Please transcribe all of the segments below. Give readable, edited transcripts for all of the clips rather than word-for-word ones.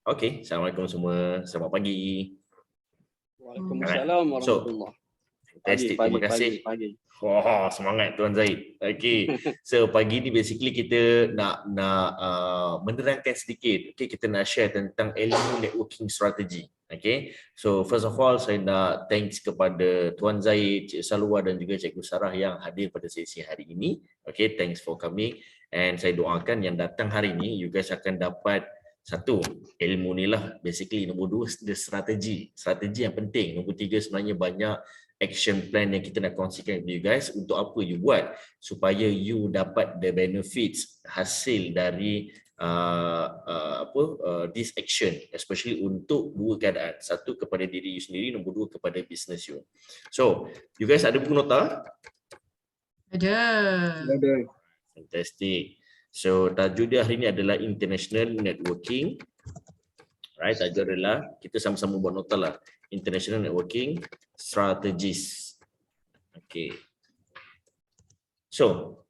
Okey, Assalamualaikum semua. Selamat pagi. Waalaikumsalam So, warahmatullah. fantastic. Terima kasih. Pagi. Wah, semangat Tuan Zaid. Okey. So, pagi ni basically kita nak menerangkan sedikit. Okey, kita nak share tentang ilmu networking strategi. Okey. So, first of all, saya nak thanks kepada Tuan Zaid, Cik Salwa dan juga Cikgu Sarah yang hadir pada sesi hari ini. Okey, thanks for coming. And saya doakan yang datang hari ini, you guys akan dapat satu, ilmu ni lah. Basically, nombor dua, the strategi. Strategi yang penting. Nombor tiga, sebenarnya banyak action plan yang kita nak kongsikan with you guys. Untuk apa you buat? Supaya you dapat the benefits, hasil dari this action. Especially untuk dua keadaan. Satu, kepada diri you sendiri. Nombor dua, kepada business you. So, you guys ada buku nota? Ada. Fantastic. So, tajuk dia hari ini adalah International Networking. Right, tajuk adalah, kita sama-sama buat nota lah. International Networking Strategies. Okay. So,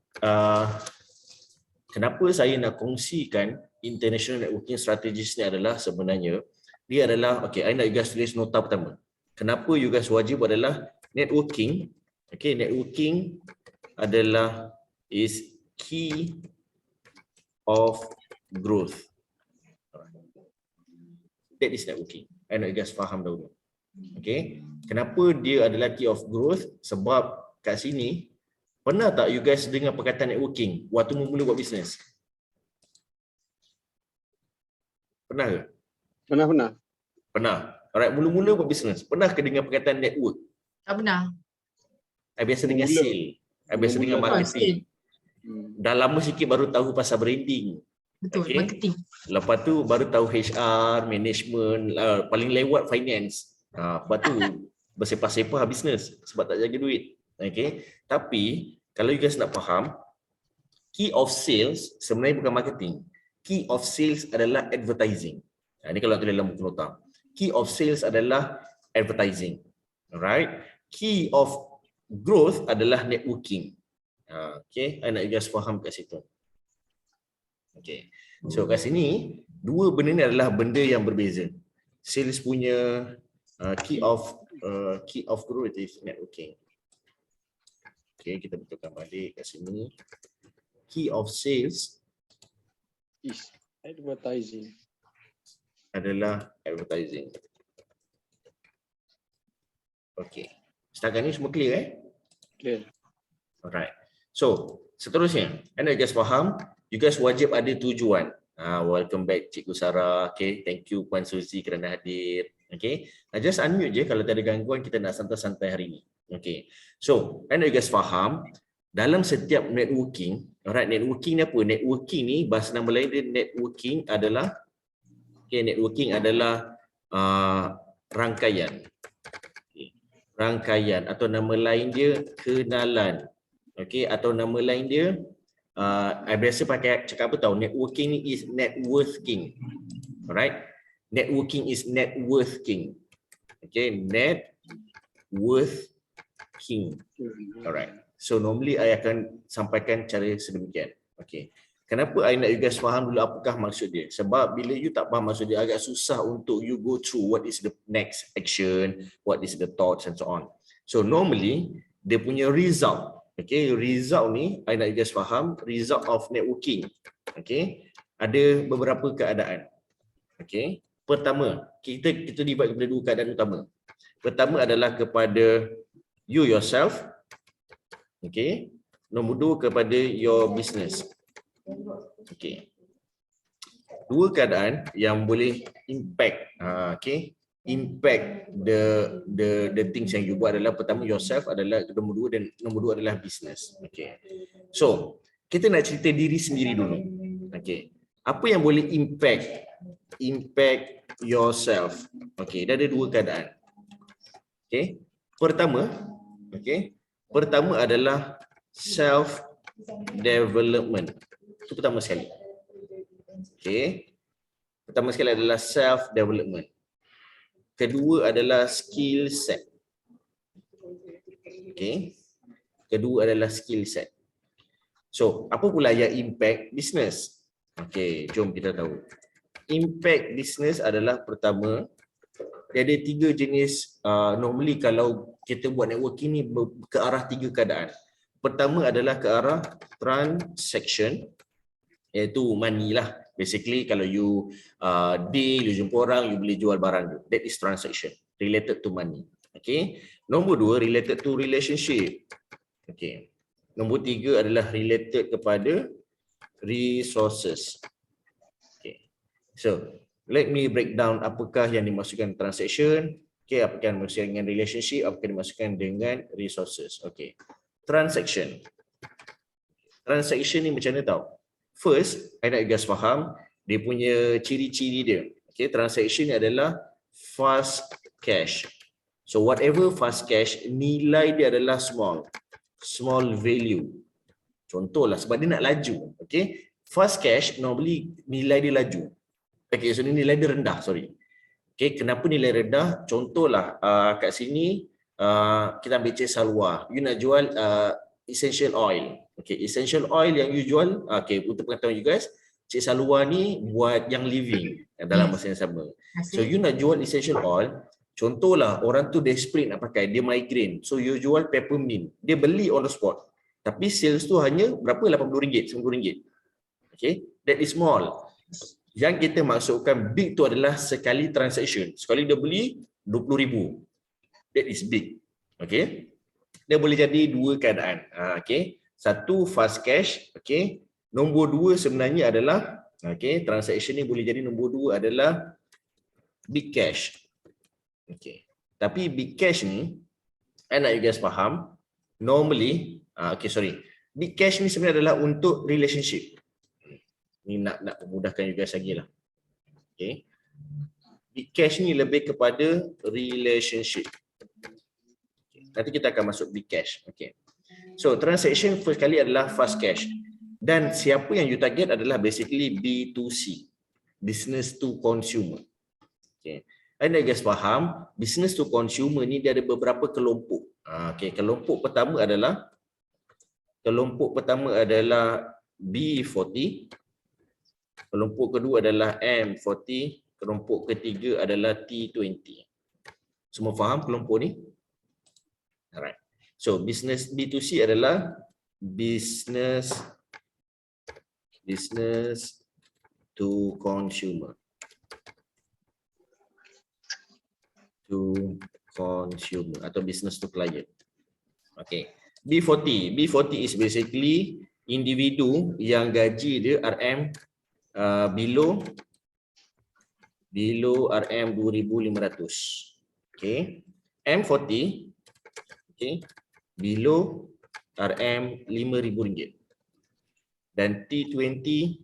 kenapa saya nak kongsikan International Networking Strategies ni adalah sebenarnya, dia adalah, okay, I nak you guys tulis nota pertama. Kenapa you guys wajib adalah networking. Okay, networking adalah is key of growth. That is networking. I nak you guys faham dahulu. Okay. Kenapa dia adalah key of growth? Sebab kat sini, pernah tak you guys dengar perkataan networking waktu mula buat bisnes? Pernah ke? Pernah. Alright, mula-mula buat bisnes, pernah ke dengar perkataan network? Tak pernah. I biasa dengar sale. I biasa dengar marketing. Dah lama sikit baru tahu pasal branding. Betul, Okay. marketing. Lepas tu baru tahu HR, management, paling lewat finance. Lepas tu bersepah-sepah bisnes sebab tak jaga duit. Okay. Tapi kalau you guys nak faham, key of sales sebenarnya bukan marketing. Key of sales adalah advertising. Ini kalau tulis dalam buku nota. Key of sales adalah advertising. Alright. Key of growth adalah networking. Okay, I nak you guys faham kat situ. Okay, so kat sini dua benda ni adalah benda yang berbeza. Sales punya key of growth is networking. Okay, kita betulkan balik kat sini. Key of sales Is advertising. adalah advertising. Okay, setakat ni semua clear Clear. Alright. So, seterusnya, anda guys faham, you guys wajib ada tujuan. Welcome back Cikgu Sarah. Okay, thank you Puan Suzy kerana hadir. Okay, just unmute je kalau tak ada gangguan, kita nak santai-santai hari ni. Okay, so anda guys faham, dalam setiap networking, alright, networking ni apa? Networking ni, bahasa nama lain dia networking adalah, okay, networking adalah rangkaian. Okay. Rangkaian atau nama lain dia kenalan. Okay, atau nama lain dia, I biasa pakai cakap apa tahu, networking ni is networking. Alright, networking is networking. Okay, networking. Alright, so normally I akan sampaikan cara sedemikian. Okay, kenapa I nak you guys faham dulu apakah maksud dia? Sebab bila you tak faham maksud dia, agak susah untuk you go through what is the next action, what is the thoughts and so on. So normally, dia punya result, okay, result ni, I nak you guys faham, result of networking. Okay, ada beberapa keadaan. Okay, pertama, kita divide kepada dua keadaan utama. Pertama adalah kepada you yourself. Okay, nombor dua kepada your business. Okay, dua keadaan yang boleh impact, okay, impact the things yang you buat adalah pertama yourself adalah nombor dua, dan nombor dua adalah business. Okay, so kita nak cerita diri sendiri dulu. Okay, apa yang boleh impact yourself? Okay, dah ada dua keadaan. Okay, pertama adalah self development. Itu pertama sekali. Okay, pertama sekali adalah self development. Kedua adalah skill set. Okay, kedua adalah skill set. So, apa pula yang impact business? Okay, jom kita tahu. impact business adalah pertama, dia ada 3 jenis. Normally kalau kita buat networking ni ke arah 3 keadaan. Pertama adalah ke arah transaction, iaitu money lah. Basically kalau you deal, you jumpa orang, you boleh jual barang tu. That is transaction related to money. Okay. Nombor 2 related to relationship. Okay. Nombor 3 adalah related kepada resources. Okay. So let me break down apakah yang dimaksudkan transaction, okay, apakah yang dimaksudkan dengan relationship, apakah yang dimaksudkan dengan resources. Okay. Transaction. Transaction ni macam mana tau? First, I nak you guys faham dia punya ciri-ciri dia. Okay, transaction ni adalah fast cash. So whatever fast cash, nilai dia adalah small value. Contohlah sebab dia nak laju. Okay, fast cash normally nilai dia laju. Okay, so ni nilai dia rendah, sorry. Okay, kenapa nilai rendah? Contohlah kat sini kita ambil Cik Salwa. You nak jual essential oil. Okay, essential oil yang you jual, okay, untuk pengetahuan you guys, Cik Salwa ni buat yang living dalam masa yang sama. So you nak jual essential oil, contohlah orang tu desperate nak pakai, dia migraine. So you jual peppermint. Dia beli on the spot. Tapi sales tu hanya berapa? RM80, RM90. Okay, that is small. Yang kita maksudkan big tu adalah sekali transaction. Sekali dia beli RM20,000. That is big. Okay. Dia boleh jadi 2 keadaan. Okay. Satu fast cash, okay. Nombor 2 sebenarnya adalah, okay, transaction ni boleh jadi nombor 2 adalah big cash. Okay. Tapi big cash ni, I nak you guys faham, normally, okay, sorry. Big cash ni sebenarnya adalah untuk relationship. Ni nak memudahkan you guys lagi lah. Okay. Big cash ni lebih kepada relationship. Okay. Nanti kita akan masuk big cash. Okay. So transaction first kali adalah fast cash. Dan siapa yang you target adalah basically B2C, business to consumer. Okay. Anda guys faham, business to consumer ni dia ada beberapa kelompok. Okay. Kelompok pertama adalah B40. Kelompok kedua adalah M40, kelompok ketiga adalah T20. Semua faham kelompok ni? Alright. So business B2C adalah business to consumer. To consumer atau business to client. Okay. B40 is basically individu yang gaji dia RM below RM2,500. Okay. M40, okay, below RM5,000. Dan T20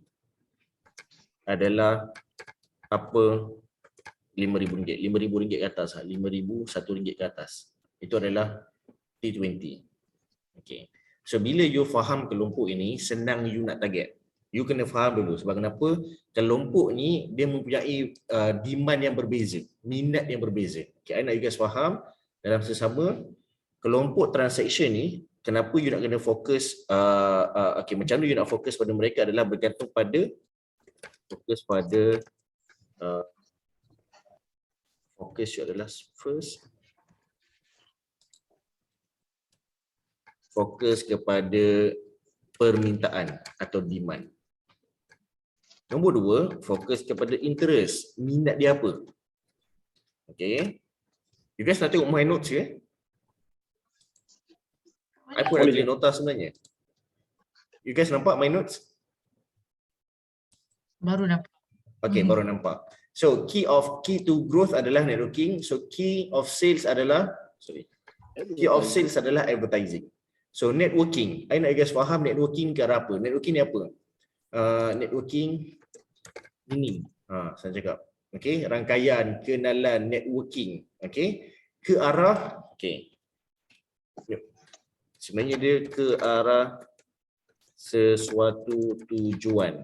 adalah apa? RM5,000. RM5,000 ke atas, RM5,000, RM1 ke atas. Itu adalah T20. Okay. So bila you faham kelompok ini, senang you nak target. You kena faham dulu sebab kenapa kelompok ni dia mempunyai demand yang berbeza, minat yang berbeza. Okay, I nak you guys faham dalam sesama kelompok transaction ni, kenapa you nak kena fokus, okay, macam mana you nak fokus pada mereka adalah bergantung pada fokus you adalah first fokus kepada permintaan atau demand. Nombor 2, fokus kepada interest, minat dia apa. Okay. You guys nak tengok my notes ke? I pun ada nota sebenarnya. You guys nampak my notes? Baru nampak. Okay, baru nampak. So key to growth adalah networking. So key of sales adalah advertising. So networking, I nak you guys faham networking ke arah apa? Networking ni apa? Networking ini. Saya cakap. Okay, rangkaian kenalan networking. Okay, ke arah, okay. Sebenarnya dia ke arah sesuatu tujuan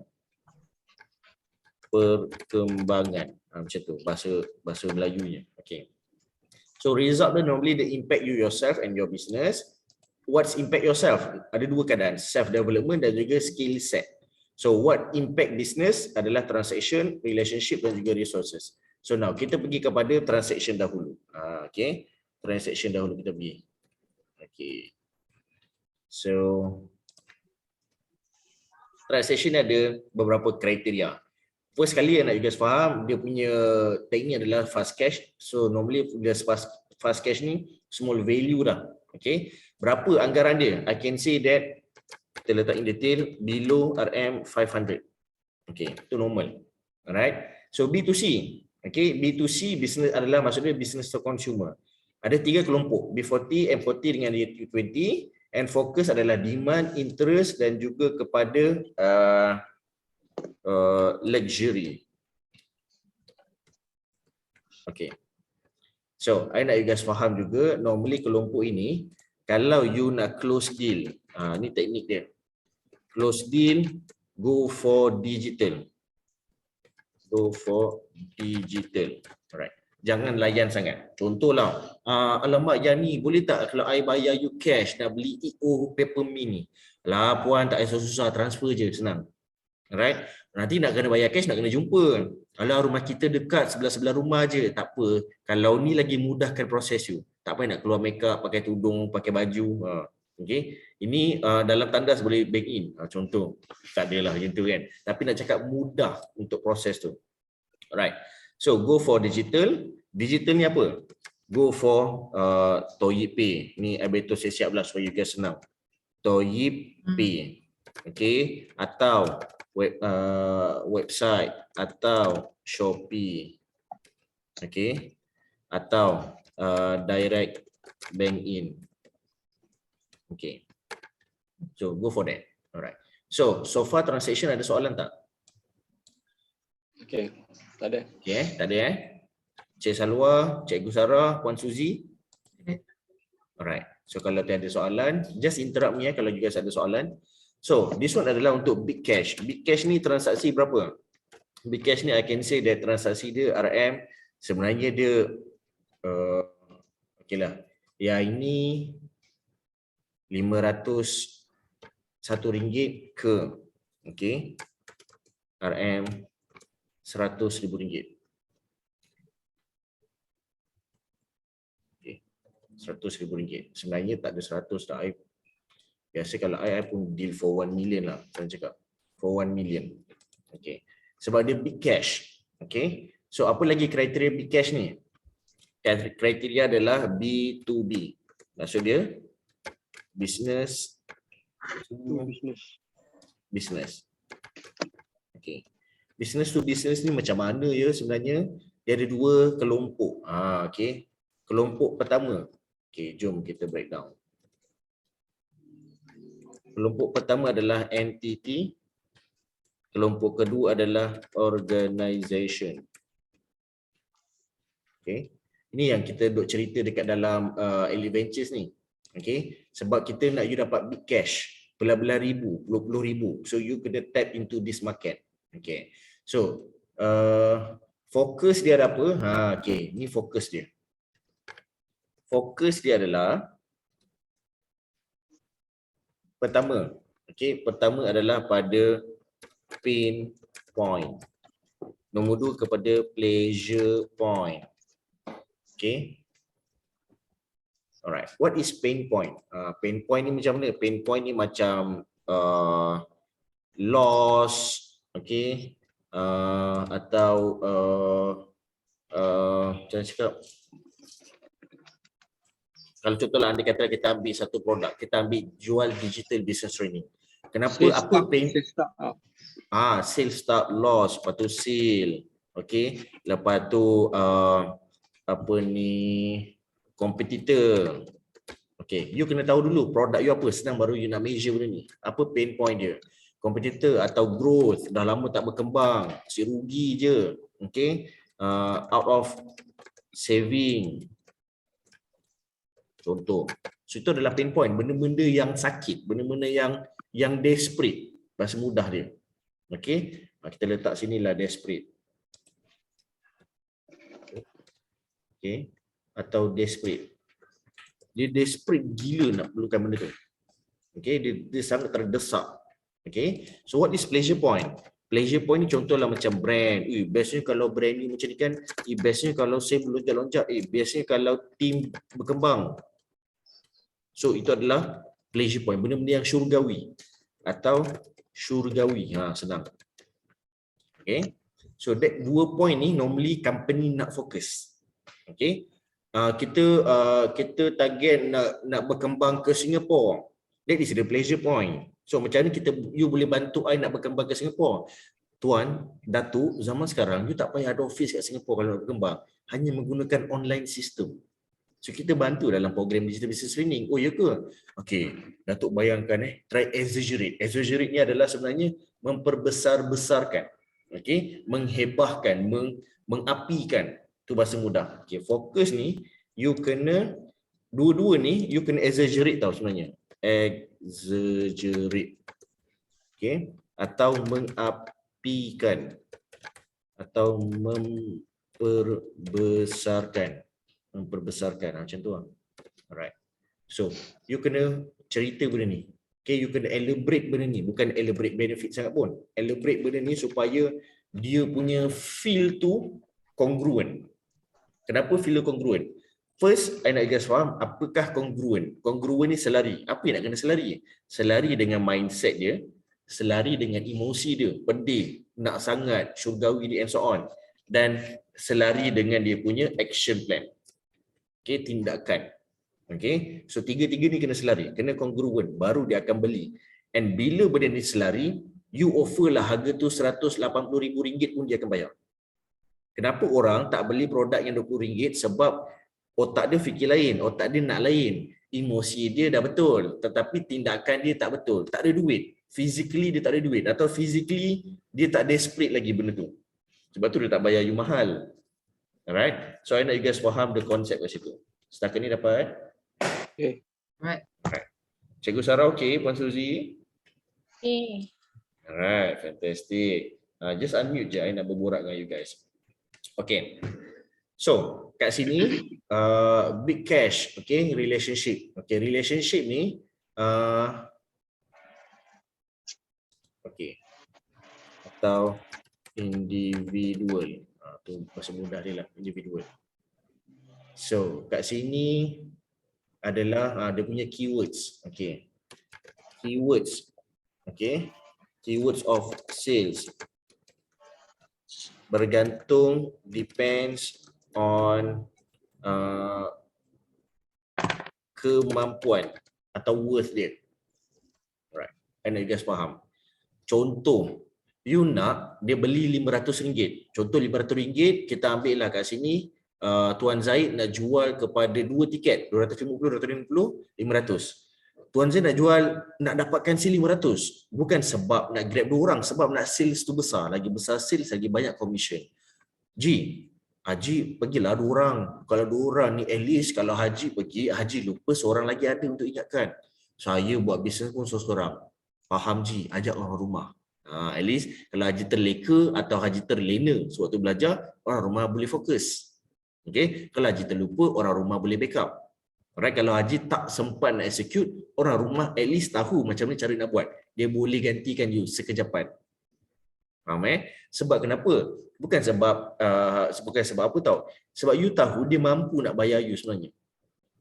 perkembangan. Macam tu bahasa Melayunya. Okay. So result dia normally the impact you yourself and your business. What's impact yourself? Ada 2 keadaan, self development dan juga skill set. So what impact business adalah transaction, relationship dan juga resources. So now kita pergi kepada transaction dahulu. Okay, transaction dahulu kita pergi. Okay. So transaction ada beberapa kriteria. First kali yang nak you guys faham, dia punya teknik adalah fast cash. So normally dia fast cash ni small value dah. Okay, berapa anggaran dia? I can say that kita letak in detail below RM 500. Okay, itu normal. Alright. So B2C. Okay, B2C business adalah maksudnya business to consumer. Ada 3 kelompok, B40, M40 dengan D20, and focus adalah demand, interest dan juga kepada luxury. Okay. So, I nak you guys faham juga, normally kelompok ini, kalau you nak close deal, ni teknik dia. Close deal, go for digital. Go for digital. Alright. Jangan layan sangat. Contohlah, alamak yang ni boleh tak kalau I bayar you cash nak beli EO paper mini. Lah puan tak payah susah, transfer je, senang. Alright. Nanti nak kena bayar cash, nak kena jumpa. Kalau rumah kita dekat sebelah-sebelah rumah je, tak apa. Kalau ni lagi mudahkan proses you. Tak payah nak keluar make up, pakai tudung, pakai baju. Okay. Ini dalam tandas boleh bank in. Contoh. Tak adalah macam tu kan. Tapi nak cakap mudah untuk proses tu. Alright. So go for digital. Digital ni apa? Go for Toyib Pay. Ni I betul saya siap lah supaya you guys senang. Toyib Pay. Okay. Atau website atau Shopee. Okay. Atau direct bank in. Okay. So go for that. Alright. So far transaction ada soalan tak? Okay, tak ada. Okay, tak ada Cik Salwa, Cikgu Sarah, Puan Suzy. Alright. So kalau ada soalan, just interrupt me kalau you guys ada soalan. So this one adalah untuk big cash. Big cash ni transaksi berapa? Big cash ni I can say that transaksi dia RM sebenarnya dia okay lah. Yang ini RM501 ke okay RM RM100,000. Okay. RM100,000. Sebenarnya tak ada 100 tak. Biasa kalau I pun deal for 1 million lah. Saya cakap for 1 million. Okay. Sebab dia big cash. Okay. So apa lagi kriteria big cash ni? Kriteria adalah B2B. Maksud dia business to business. Okay. Business to business ni macam mana ya sebenarnya? Dia ada 2 kelompok. Okay. Kelompok pertama. Okay, jom kita breakdown. Kelompok pertama adalah entity. Kelompok kedua adalah organization. Okay. Ini yang kita duk cerita dekat dalam Elite Ventures ni. Okay. Sebab kita nak you dapat big cash. Belah-belah ribu, puluh ribu. So you kena tap into this market. Okay. So fokus dia ada apa? Okay. Ni fokus dia. Fokus dia adalah pertama. Okay. Pertama adalah pada pain point. Nombor 2 kepada pleasure point. Okay. Alright. What is pain point? Pain point ni macam mana? Pain point ni macam loss, okay, atau macam cakap. Kalau contohlah anda kata kita ambil satu produk, kita ambil jual digital business training. Kenapa? Apa pain? Sale start loss, lepas tu sale, okay, lepas tu apa ni, competitor. Okay, you kena tahu dulu produk you apa, senang baru you nak measure benda ni. Apa pain point dia? Competitor atau growth, dah lama tak berkembang, si rugi je. Okay, out of saving. Contoh. So itu adalah pain point, benda-benda yang sakit, benda-benda yang desperate. Bahasa mudah dia. Okay, kita letak sinilah desperate. Okay, atau desperate. Dia desperate gila nak perlukan benda tu. Okay, dia sangat terdesak. Okay, so what is pleasure point? Pleasure point ni contohlah macam brand. Bestnya kalau brand ni macam ni kan. Bestnya kalau saya melonjak-lonjak. Bestnya kalau team berkembang. So itu adalah pleasure point. Benda-benda yang syurgawi. Atau syurgawi. Senang. Okay. So that 2 point ni normally company nak fokus. Okay. Kita target nak berkembang ke Singapura. That is the pleasure point. So macam mana you boleh bantu I nak berkembang ke Singapura? Tuan, Datuk, zaman sekarang you tak payah ada office kat Singapura kalau nak berkembang. Hanya menggunakan online system. So kita bantu dalam program digital business training. Oh ya ke? Okay, Datuk bayangkan try exaggerate. Exaggerate ni adalah sebenarnya memperbesar-besarkan. Okay, menghebahkan, mengapikan. Tu bahasa mudah. Okay, fokus ni you kena dua-dua ni you kena exaggerate tau sebenarnya. Exaggerate. Okay, atau mengapikan atau memperbesarkan macam tu lah. Alright. So, you kena cerita benda ni. Okay, you kena elaborate benda ni. Bukan elaborate benefit sangat pun. Elaborate benda ni supaya dia punya feel tu congruent. Kenapa feel congruent? First, I nak guys faham apakah congruent. Congruent ni selari. Apa yang nak kena selari? Selari dengan mindset dia, selari dengan emosi dia, pedih, nak sangat, syurgawi dia and so on. Dan selari dengan dia punya action plan. Okay, tindakan. Okay, so tiga-tiga ni kena selari, kena congruent, baru dia akan beli. And bila benda ni selari, you offer lah harga tu RM180,000 pun dia akan bayar. Kenapa orang tak beli produk yang RM20? Sebab otak dia fikir lain, otak dia nak lain. Emosi dia dah betul, tetapi tindakan dia tak betul. Tak ada duit. Physically dia tak ada duit. Atau physically dia tak desperate lagi benda tu. Sebab tu dia tak bayar you mahal. Alright. So I nak you guys faham the concept kat situ. Setakat ni dapat? Okay. Alright. Cikgu Sarah okay, Puan Suzy? Okay. Alright, fantastic. Just unmute je, I nak berborak dengan you guys. Okay. So, kat sini big cash, okay, relationship. Okay, relationship ni okay. Atau individual. Tu bahasa mudah dia lah, individual. So, kat sini adalah dia punya keywords. Okay. Keywords. Okay. Keywords of sales. Bergantung, depends on kemampuan atau worth dia. Alright. And you guys faham. Contoh, you nak dia beli RM500. Contoh RM500, kita ambil lah kat sini. Tuan Zaid nak jual kepada 2 tiket, 250, 500. Tuan Zaid nak jual, nak dapatkan sale 500. Bukan sebab nak grab 2 orang, sebab nak sales tu besar. Lagi besar sales, lagi banyak commission. Haji pergilah 2 orang. Kalau 2 orang ni at least kalau Haji pergi, Haji lupa seorang lagi ada untuk ingatkan. Saya buat bisnes pun seorang. Faham Ji, ajak orang rumah. At least kalau Haji terleka atau Haji terlena sewaktu belajar, orang rumah boleh fokus. Okay, kalau Haji terlupa, orang rumah boleh backup. Alright, kalau Haji tak sempat nak execute, orang rumah at least tahu macam mana cara nak buat. Dia boleh gantikan you sekejapan. Faham Sebab kenapa? Bukan sebab apa tau. Sebab you tahu dia mampu nak bayar you sebenarnya.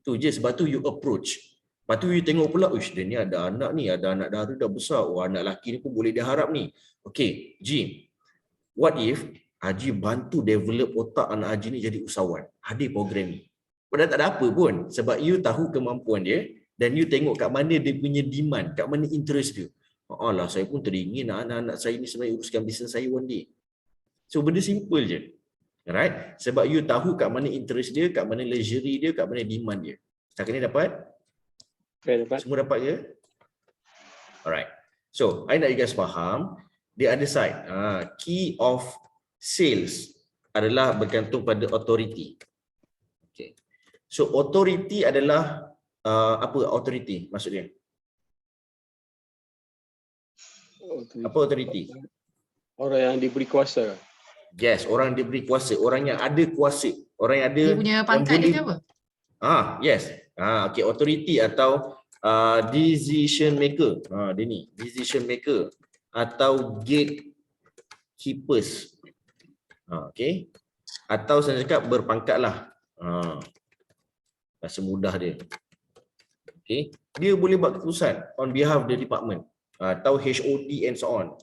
Tu je, sebab tu you approach. Lepas tu you tengok pula, dia ni ada anak ni, ada anak dara dah besar. Oh, anak lelaki ni pun boleh diharap ni. Okay, Ji, what if Haji bantu develop otak anak Haji ni jadi usahawan. Hadir program ni. Padahal tak ada apa pun. Sebab you tahu kemampuan dia dan you tengok kat mana dia punya demand, kat mana interest dia. Alah, saya pun teringin anak-anak saya ni sebenarnya uruskan bisnes saya one day. So, benda simple je. Alright? Sebab you tahu kat mana interest dia, kat mana luxury dia, kat mana demand dia. Setakat ni dapat? Okay, dapat. Semua dapat ke? Alright. So, I nak you guys faham. The other side. Key of sales adalah bergantung pada authority. Okay. So authority adalah apa authority maksudnya? Apa authority? Orang yang diberi kuasa. Yes, orang yang diberi kuasa, orang yang ada kuasa, orang yang ada Dia punya pangkat dia ke apa? Yes. Okay, authority atau decision maker. Dia ni, decision maker atau gatekeepers. Okay. Atau saya cakap berpangkat lah. Rasa mudah dia. Okay. Dia boleh buat keputusan on behalf the department. Atau HOD and so on.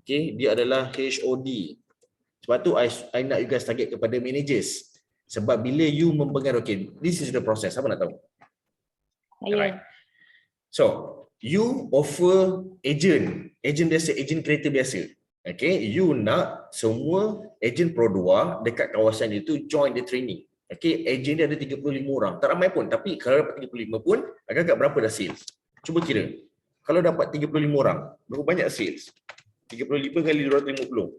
Okay. Dia adalah HOD. Sebab tu I nak you guys target kepada managers. Sebab bila you mempengaruhi, this is the process. Apa nak tahu? Alright. So, you offer agent biasa, agent kereta biasa. Okay, you nak semua agent Pro 2 dekat kawasan itu join the training. Okay, agent dia ada 35 orang. Tak ramai pun, tapi kalau dapat 35 pun, agak-agak berapa dah sales? Cuba kira. Kalau dapat 35 orang, berapa banyak sales? 35 kali 250.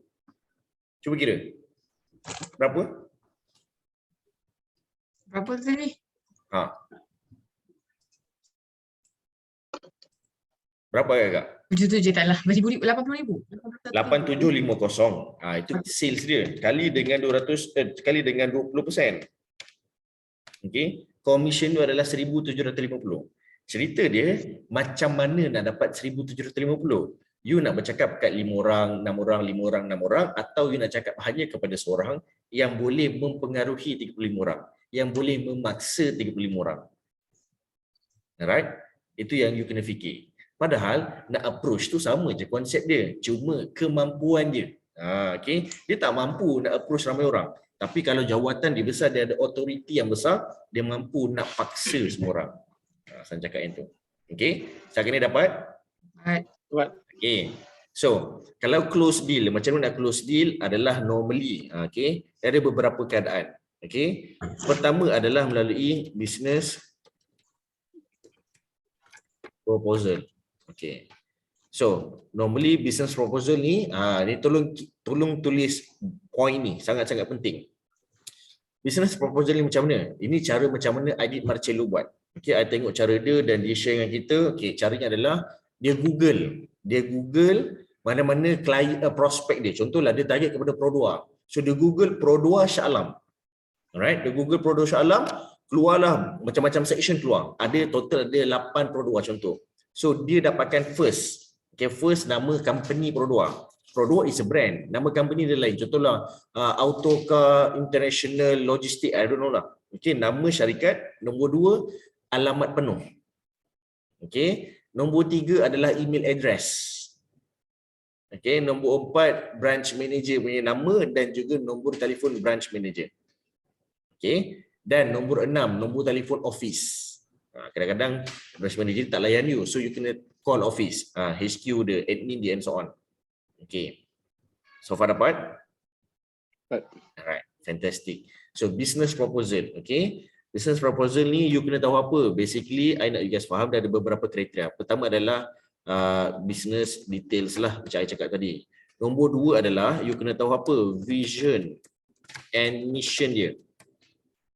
Cuba kira. Berapa? Berapa tadi? Berapa agak? 77 taklah. 80,000. 8750. Itu sales dia. Kali dengan 200 kali dengan 20%. Okey. Commission dia adalah 1750. Cerita dia macam mana nak dapat 1750? You nak bercakap kat 5 orang, 6 orang, 5 orang, 6 orang atau you nak cakap hanya kepada seorang yang boleh mempengaruhi 35 orang, yang boleh memaksa 35 orang. Alright? Itu yang you kena fikir. Padahal nak approach tu sama je konsep dia, cuma kemampuan dia. Okay. Dia tak mampu nak approach ramai orang. Tapi kalau jawatan dia besar, dia ada authority yang besar, dia mampu nak paksa semua orang. Saya cakap yang tu. Okay. Setakat ni dapat? Dapat. Okay. So, kalau close deal, macam mana nak close deal adalah normally. Okay. Ada beberapa keadaan. Okay. Pertama adalah melalui business proposal. Okay. So, normally business proposal ni, ni tolong tulis point ni, sangat-sangat penting. Business proposal ni macam mana? Ini cara macam mana Aidit Marcello buat. Okay, I tengok cara dia dan dia share dengan kita. Okay, caranya adalah dia Google mana-mana client, prospek dia. Contohlah dia target kepada Pro 2. So dia Google Pro 2 Shah Alam. Alright, dia Google Pro 2 Shah Alam, keluarlah macam-macam section keluar. Ada total ada 8 Pro 2 contoh. So dia dapatkan first. Okay, first nama company Pro 2. Pro 2 is a brand. Nama company dia lain. Contohlah Autocar International Logistic, I don't know lah. Okay, nama syarikat. Nombor 2, alamat penuh. Okay, nombor 3 adalah email address. Okay, nombor 4 branch manager punya nama dan juga nombor telefon branch manager. Okay, dan nombor 6 nombor telefon office. Kadang-kadang branch manager tak layan you, so you kena call office, HQ dia, admin dia and so on. Okay, so far dapat? Alright, fantastic. So business proposal, okay. Business proposal ni you kena tahu apa? Basically, I nak you guys faham, ada beberapa kriteria. Pertama adalah business details lah, macam I cakap tadi. Nombor 2 adalah you kena tahu apa? Vision and mission dia.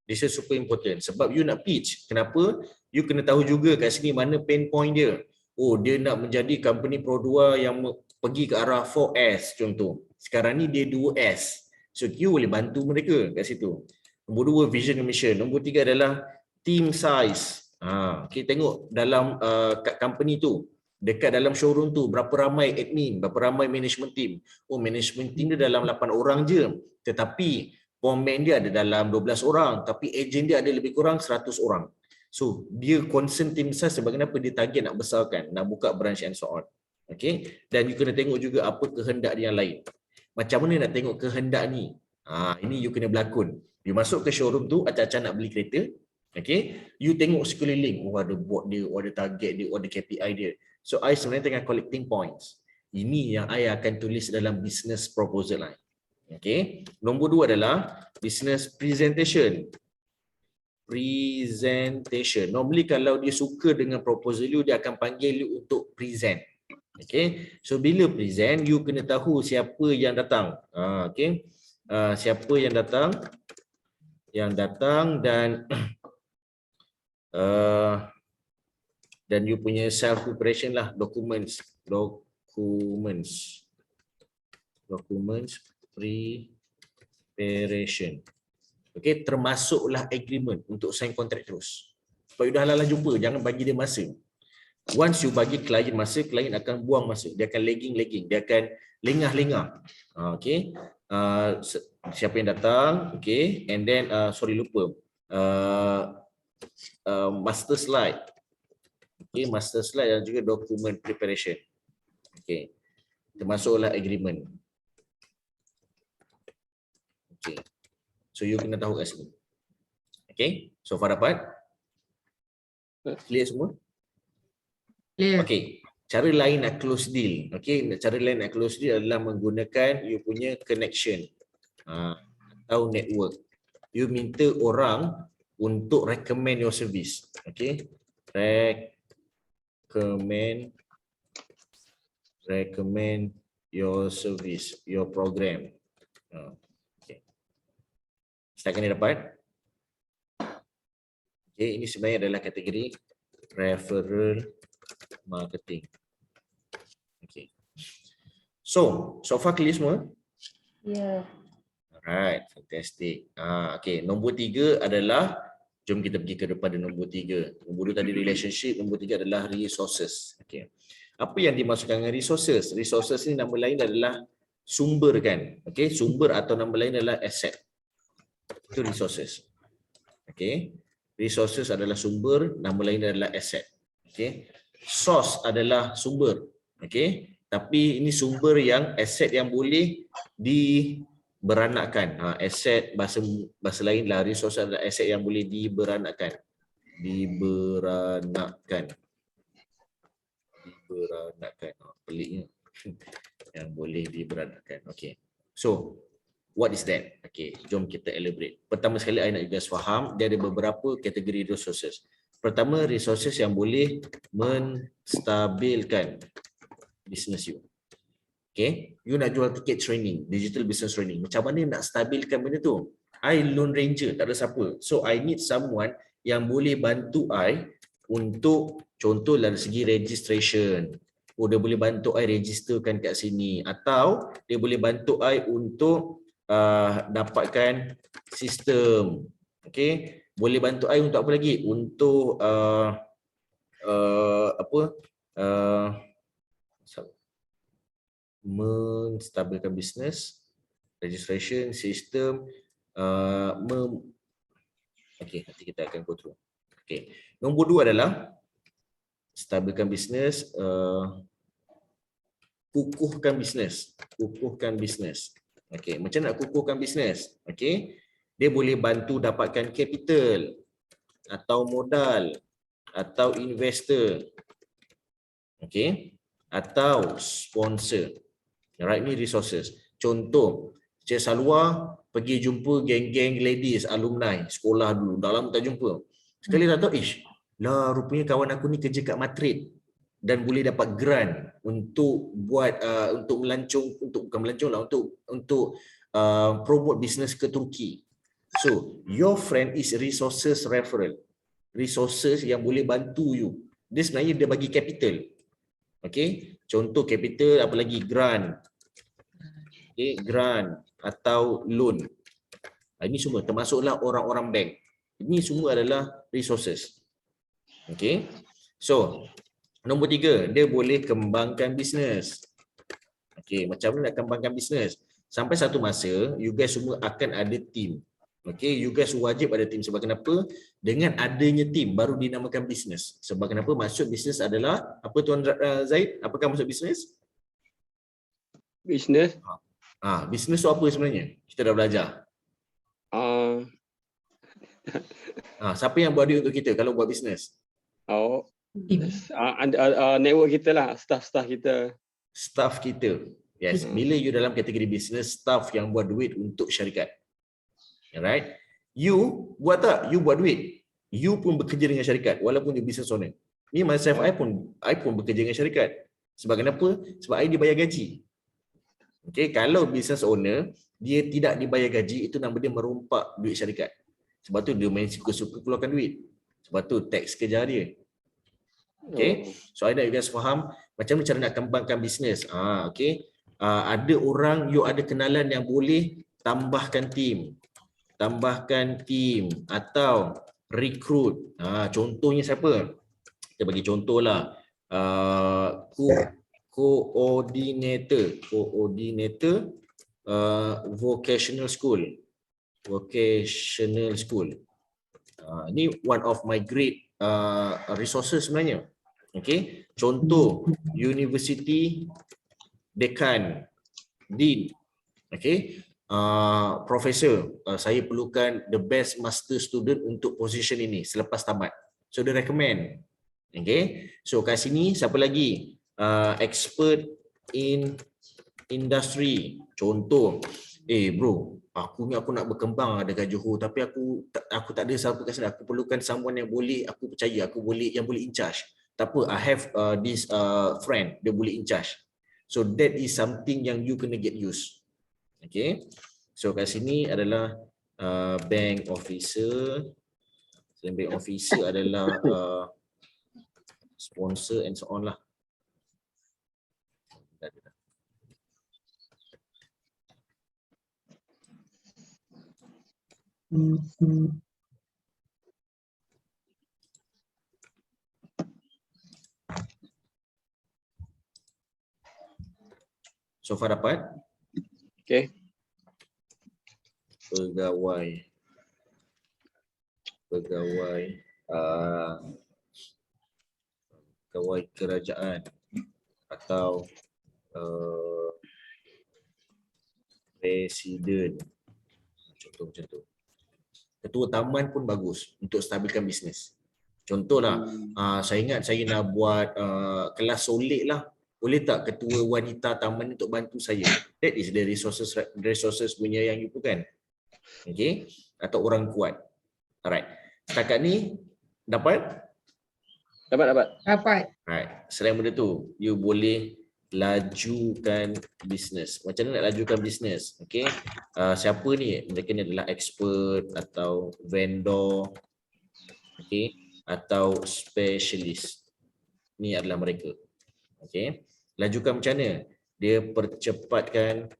This is super important sebab you nak pitch. Kenapa? You kena tahu juga kat sini mana pain point dia. Oh, dia nak menjadi company Pro 2 yang pergi ke arah 4S contoh. Sekarang ni dia 2S. So you boleh bantu mereka kat situ. Nombor 2 vision and mission. Nombor 3 adalah team size. Okay, tengok dalam kat company tu, dekat dalam showroom tu berapa ramai admin, berapa ramai management team. Oh, management team dia dalam 8 orang je. Tetapi foreman dia ada dalam 12 orang, tapi agent dia ada lebih kurang 100 orang. So, dia concern team size sebab kenapa dia target nak besarkan, nak buka branch and so on. Okay, dan you kena tengok juga apa kehendak dia yang lain. Macam mana nak tengok kehendak ni? Ini you kena berlakon. You masuk ke showroom tu, acak-acak nak beli kereta. Okay, you tengok sekeliling. Oh, ada board dia, oh, ada target dia, oh, ada KPI dia. So, I sebenarnya tengah collecting points. Ini yang I akan tulis dalam business proposal I. Okay, nombor 2 adalah business presentation. Normally kalau dia suka dengan proposal you, dia akan panggil you untuk present. Okay, so bila present, you kena tahu siapa yang datang. Okay, siapa yang datang, dan you punya self preparation lah, documents preparation. Okay, termasuklah agreement untuk sign kontrak terus. Sebab you dah halang jumpa, jangan bagi dia masa. Once you bagi klien masa, klien akan buang masa. Dia akan lagging, dia akan lengah. Okay. Siapa yang datang, okay, and then sorry lupa. Master slide. Okay, master slide dan juga document preparation. Okay. Termasuklah agreement. Okay. So you kena tahu kat sini. Okay. So far dapat? Clear semua? Clear. Okay. Cara lain nak close deal. Okay. Cara lain nak close deal adalah menggunakan you punya connection. Atau network. You minta orang untuk recommend your service. Okay. Recommend your service, your program. Okay. Setakat ni dapat? Okay, ini sebenarnya adalah kategori referral marketing. Okay. So far clear semua? Ya. Alright, fantastic. Okay, nombor 3 adalah, jom kita pergi kepada nombor 3. Nombor 2 tadi relationship, nombor 3 adalah resources. Okay. Apa yang dimaksudkan dengan resources? Resources ni nama lain adalah sumber kan. Okay, sumber atau nama lain adalah asset. Itu resources. Okay. Resources adalah sumber, nama lain adalah asset. Okay. Source adalah sumber. Okay. Tapi ini sumber yang asset yang boleh diberanakkan. Asset bahasa lain lah, resource adalah asset yang boleh diberanakkan. Peliknya. Yang boleh diberanakkan. Okay. So, what is that? Okay, jom kita elaborate. Pertama sekali, I nak you guys faham, dia ada beberapa kategori resources. Pertama, resources yang boleh menstabilkan business you. Okay, you nak jual tiket training, digital business training. Macam mana nak stabilkan benda tu? I lone ranger, tak ada siapa. So, I need someone yang boleh bantu I untuk, contoh dari segi registration. Dia boleh bantu I registerkan kat sini. Atau dia boleh bantu I untuk dapatkan sistem. Okay. Boleh bantu I untuk apa lagi? Untuk menstabilkan bisnes, registration, sistem. Okay, nanti kita akan go through. Okay. Nombor 2 adalah stabilkan bisnes, kukuhkan bisnes. Okay, macam nak kukuhkan bisnes? Okay, dia boleh bantu dapatkan capital atau modal atau investor. Okay, atau sponsor. Alright, ni resources. Contoh, Cik Salwa pergi jumpa geng-geng ladies alumni sekolah dulu. Dah lama tak jumpa. Sekali dah tahu, lah rupanya kawan aku ni kerja kat Madrid dan boleh dapat grant untuk buat untuk promote business ke Turki. So, your friend is resources referral. Resources yang boleh bantu you. Dia sebenarnya dia bagi capital. Okay, contoh capital, apa lagi, grant. Okay, grant atau loan. Ini semua termasuklah orang-orang bank. Ini semua adalah resources. Okay, so nombor 3, dia boleh kembangkan bisnes. Okay, macam mana nak kembangkan bisnes? Sampai satu masa, you guys semua akan ada team. Okay, you guys wajib ada team. Sebab kenapa? Dengan adanya team, baru dinamakan bisnes. Sebab kenapa? Maksud bisnes adalah, apa Tuan Zaid? Apakah maksud bisnes? Bisnes. Bisnes tu apa sebenarnya? Kita dah belajar. Siapa yang buat duit untuk kita kalau buat bisnes? Network kita lah, staff kita. Staff kita. Yes, bila you dalam kategori bisnes, staff yang buat duit untuk syarikat. Alright. You buat tak? You buat duit. You pun bekerja dengan syarikat walaupun you business owner. Ni myself, I pun bekerja dengan syarikat. Sebab kenapa? Sebab I dibayar gaji. Okay, kalau business owner dia tidak dibayar gaji, itu nama dia merompak duit syarikat. Sebab tu dia main suka-suka keluarkan duit. Sebab tu tax kejar dia. Okay, so I nak you guys faham macam mana cara nak kembangkan bisnes. Okay, ada orang, you ada kenalan yang boleh tambahkan team atau recruit. Contohnya siapa? Kita bagi contoh lah. Coordinator vocational school. Ini one of my great resources sebenarnya. Okay. Contoh university dekan, dean. Okay. Profesor, saya perlukan the best master student untuk position ini selepas tamat. So dia recommend. Okay. So kat sini siapa lagi? Expert in industry. Contoh, bro, aku nak berkembang dekat Johor tapi aku tak ada siapa kat sana. Aku perlukan someone yang boleh aku percaya, yang boleh in charge. Tak apa, I have this friend, dia boleh in charge. So that is something yang you kena get used. Okay. So kat sini adalah bank officer. Bank officer adalah sponsor and so on lah. So far dapat? Okay. Pegawai kerajaan atau presiden, contoh macam tu. Ketua taman pun bagus untuk stabilkan bisnes. Contohlah, saya ingat saya nak buat kelas solid lah. Boleh tak ketua wanita taman untuk bantu saya? That is the resources punya yang you bukan. Okay. Atau orang kuat. Alright. Setakat ni dapat? Dapat. Alright. Selain benda tu, you boleh lajukan bisnes. Macam mana nak lajukan bisnes? Okay. Siapa ni? Mereka ni adalah expert atau vendor. Okay. Atau specialist. Ni adalah mereka. Okay. Lajukan macam mana? Dia percepatkan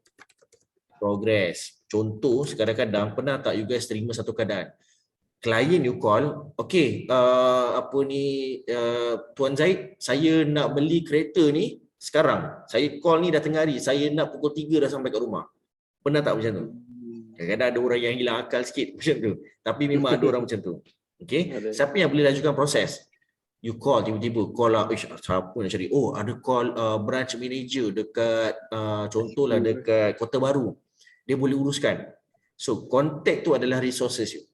progress. Contoh, kadang-kadang pernah tak you guys terima satu keadaan? Klien you call, okay, Tuan Zaid, saya nak beli kereta ni sekarang. Saya call ni dah tengah hari, saya nak pukul 3 dah sampai kat rumah. Pernah tak macam tu? Kadang-kadang ada orang yang hilang akal sikit macam tu. Tapi memang ada orang macam tu. Okay. Siapa yang boleh lajukan proses? You call, tiba-tiba call lah, siapa nak cari? Oh, ada call branch manager dekat contohlah dekat Kota Baru. Dia boleh uruskan. So contact tu adalah resources you.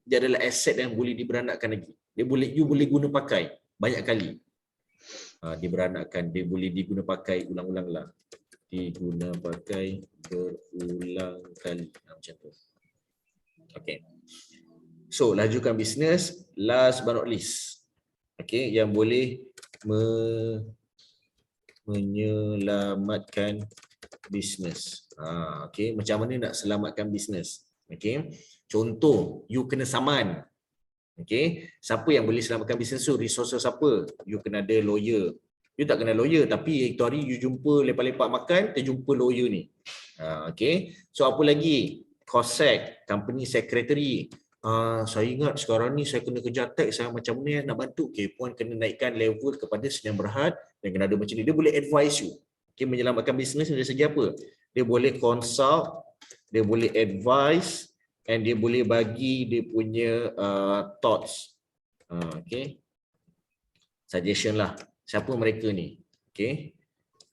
Dia adalah aset yang boleh diberanakkan lagi. You boleh guna pakai banyak kali. Diberanakkan, dia boleh diguna pakai ulang-ulang lah. Diguna pakai berulang kali. Macam tu. Okay. So lajukan bisnes, last but not least. Okay, yang boleh menyelamatkan bisnes. Okay, macam mana nak selamatkan bisnes? Okay, contoh, you kena saman. Okay, siapa yang boleh selamatkan bisnes tu? Resources apa? You kena ada lawyer. You tak kena lawyer, tapi itu hari you jumpa lepak-lepak makan, terjumpa lawyer ni. Okay, so apa lagi? COSEC, company secretary. Saya ingat sekarang ni saya kena kerja tax, saya macam ni nak bantu. Okay, puan kena naikkan level kepada Sdn Bhd dan kena ada macam ni. Dia boleh advise you. Okay, menyelamatkan bisnes dari segi apa? Dia boleh consult, dia boleh advise, and dia boleh bagi dia punya thoughts. Okay, suggestion lah. Siapa mereka ni? Okay,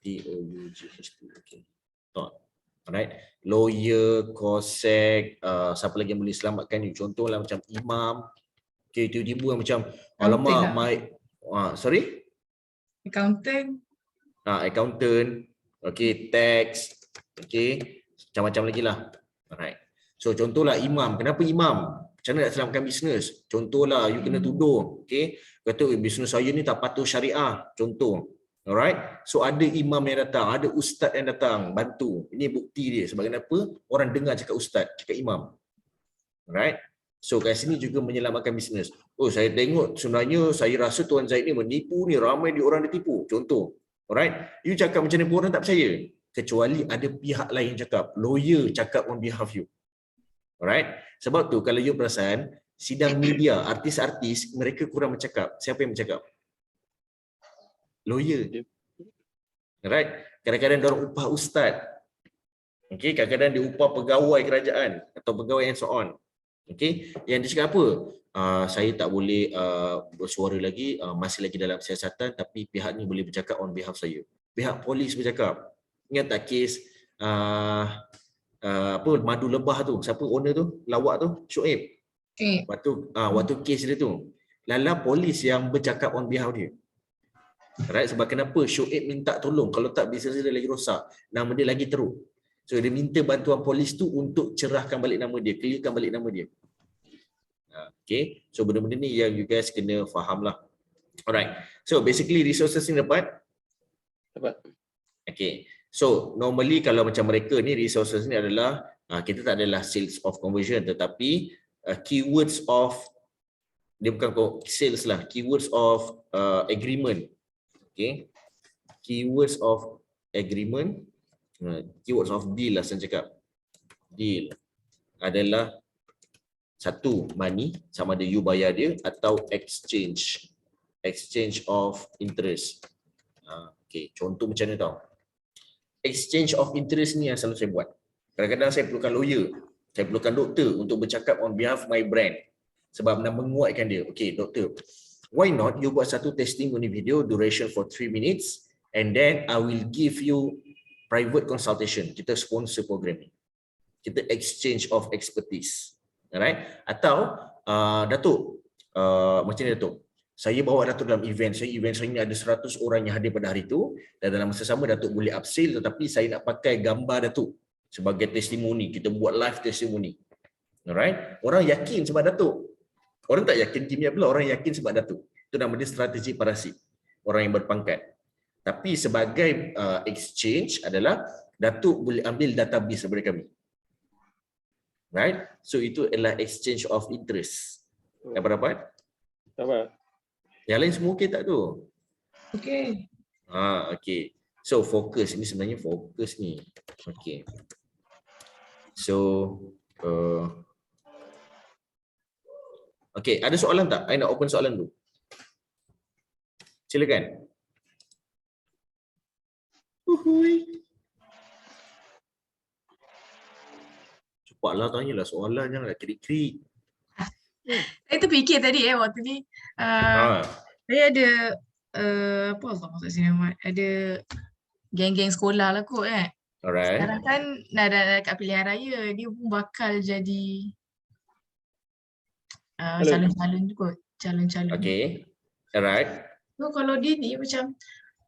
TOUGH2. Okay, thought. Alright, lawyer, COSEC, siapa lagi yang boleh selamatkan you? Contohlah macam imam. Okay, tiba-tiba macam alamak, sorry? Accountant. Accountant. Okay, tax. Okay, macam-macam lagi lah. Alright. So contohlah imam. Kenapa imam? Macam mana nak selamatkan bisnes? Contohlah you kena tuduh. Okay, kata bisnes saya ni tak patuh syariah. Contoh. Alright, so ada imam yang datang, ada ustaz yang datang bantu. Ini bukti dia. Sebab kenapa? Orang dengar cakap ustaz, cakap imam. Alright, so kat sini juga menyelamatkan bisnes. Oh, saya tengok sebenarnya saya rasa Tuan Zaid ni menipu ni, ramai orang ditipu. Contoh. Alright, you cakap macam ni pun orang tak percaya. Kecuali ada pihak lain cakap, lawyer cakap on behalf you. Alright, sebab tu kalau you perasan, sidang media, artis-artis, mereka kurang bercakap. Siapa yang bercakap? Lawyer. Right? Kadang-kadang dia orang upah ustaz. Okay, kadang-kadang dia upah pegawai kerajaan atau pegawai and so on. Okay, yang dia cakap apa? Saya tak boleh bersuara lagi, masih lagi dalam siasatan, tapi pihak ni boleh bercakap on behalf saya. Pihak polis bercakap. Ingat tak kes apa madu lebah tu? Siapa owner tu? Lawak tu? Shoaib. Okay. Waktu kes dia tu. Lala polis yang bercakap on behalf dia. Right? Sebab kenapa Shoaib minta tolong, kalau tak bisnes dia lagi rosak, nama dia lagi teruk. So dia minta bantuan polis tu untuk cerahkan balik nama dia, clearkan balik nama dia. Okay, so benda-benda ni yang you guys kena faham lah. Alright, so basically resources ni dapat? Okay, so normally kalau macam mereka ni, resources ni adalah kita tak adalah sales of conversion, tetapi keywords of, dia bukan sales lah, keywords of agreement. Okay, keywords of agreement, keywords of deal lah saya cakap. Deal adalah satu, money, sama ada you bayar dia, atau exchange of interest. Okay, contoh macam ni tau. Exchange of interest ni yang selalu saya buat. Kadang-kadang saya perlukan lawyer, saya perlukan doktor untuk bercakap on behalf my brand. Sebab nak menguatkan dia. Okay, doktor, why not you buat satu testimony video, duration for 3 minutes, and then I will give you private consultation. Kita sponsor program ni. Kita exchange of expertise. Alright? Atau Datuk, macam ni Datuk, saya bawa Datuk dalam event saya ni ada 100 orang yang hadir pada hari itu, dan dalam masa sama Datuk boleh upsell, tetapi saya nak pakai gambar Datuk sebagai testimoni. Kita buat live testimoni. Alright? Orang yakin sebab Datuk. Orang tak yakin kimia pula, orang yakin sebab Datuk. Itu nama dia strategi parasit. Orang yang berpangkat. Tapi sebagai exchange adalah Datuk boleh ambil database daripada kami. Right? So itu adalah exchange of interest. Dapat? Dapat. Yang lain semua okey tak tu? Okay. Okay. So fokus, ini sebenarnya fokus ni. Okay. So okay, ada soalan tak? I nak open soalan dulu. Silakan. Uhuy. Cepatlah tanyalah soalan, janganlah krik-krik. Saya terfikir tadi waktu ni. Saya ada apa Allah maksud sini Ahmad? Ada geng-geng sekolah lah kot kan. Alright. Sekarang kan dah dekat pilihan raya, dia pun bakal jadi calon-calon tu kot. Calon-calon. Okay. Alright. So kalau dia ni macam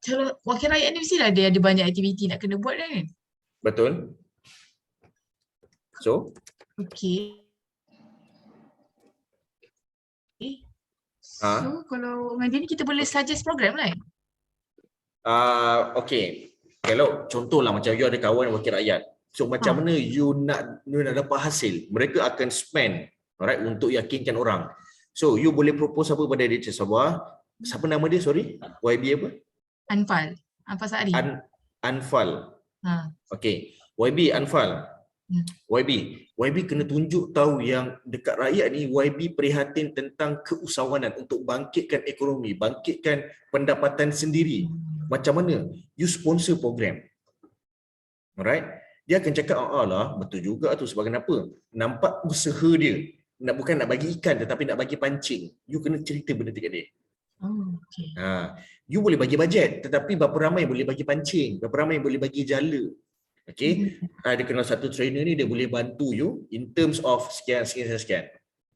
calon wakil rakyat ni mestilah dia ada banyak aktiviti nak kena buat kan? Betul. So? Okay. So kalau dengan dia ni kita boleh suggest program lah. Okay. Kalau contohlah macam you ada kawan wakil rakyat. So macam mana you nak dapat hasil? Mereka akan spend, alright, untuk yakinkan orang. So you boleh propose apa pada dia Sabah? Siapa nama dia? Sorry. YB apa? Anfal Sa'ari. Anfal. Okay. YB Anfal. YB kena tunjuk tahu yang dekat rakyat ni YB prihatin tentang keusahawanan untuk bangkitkan ekonomi, bangkitkan pendapatan sendiri. Macam mana? You sponsor program. Alright? Dia akan cakap, lah betul juga tu, sebab kenapa? Nampak usaha dia. Bukan nak bagi ikan tetapi nak bagi pancing. You kena cerita benda dekat dia. Okay. You boleh bagi bajet, tetapi berapa ramai boleh bagi pancing, berapa ramai boleh bagi jala. Okay, dia kenal satu trainer ni, dia boleh bantu you in terms of sekian.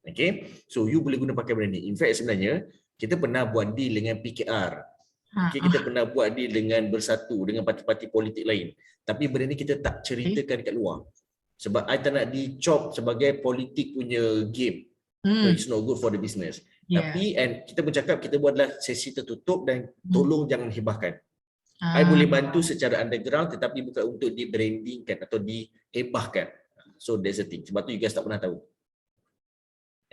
Okay, so you boleh guna pakai benda ni. In fact sebenarnya kita pernah buat deal dengan PKR. Okay, kita pernah buat deal dengan Bersatu, dengan parti-parti politik lain. Tapi benda ni kita tak ceritakan kat luar. Sebab I tak nak dicop sebagai politik punya game. So it's not good for the business. Tapi kita bercakap, kita buatlah sesi tertutup dan tolong jangan hibahkan. I boleh bantu secara underground tetapi bukan untuk di-brandingkan atau dihebahkan. So that's the thing. Sebab tu you guys tak pernah tahu.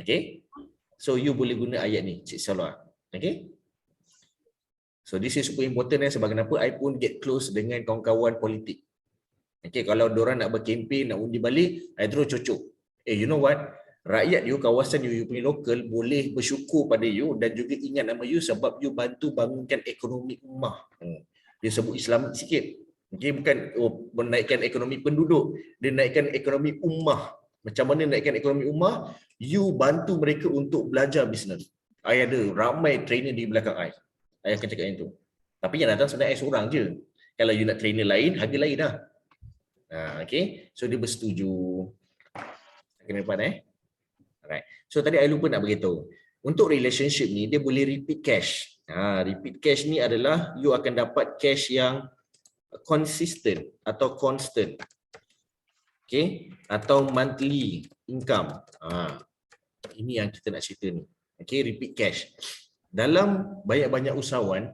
Okay? So you boleh guna ayat ni, Cik Salwa. Okay? So this is super important sebab kenapa I pun get close dengan kawan-kawan politik. Okay, kalau diorang nak berkempen, nak undi balik, I terus cocok. You know what? rakyat you, kawasan you, you punya lokal boleh bersyukur pada you dan juga ingat nama you sebab you bantu bangunkan ekonomi ummah. Dia sebut Islam sikit. Okay, bukan menaikkan ekonomi penduduk, dia naikkan ekonomi ummah. Macam mana naikkan ekonomi ummah? You bantu mereka untuk belajar bisnes. I ada ramai trainer di belakang I. I akan cakap yang tu. Tapi yang datang sebenarnya I seorang je. Kalau you nak trainer lain, harga lain dah. Okay, so dia bersetuju. Kena depan Alright. So tadi I lupa nak beritahu. Untuk relationship ni dia boleh repeat cash. Repeat cash ni adalah you akan dapat cash yang consistent atau constant. Okay, atau monthly income. Ini yang kita nak cerita ni. Okay, repeat cash. Dalam banyak-banyak usahawan,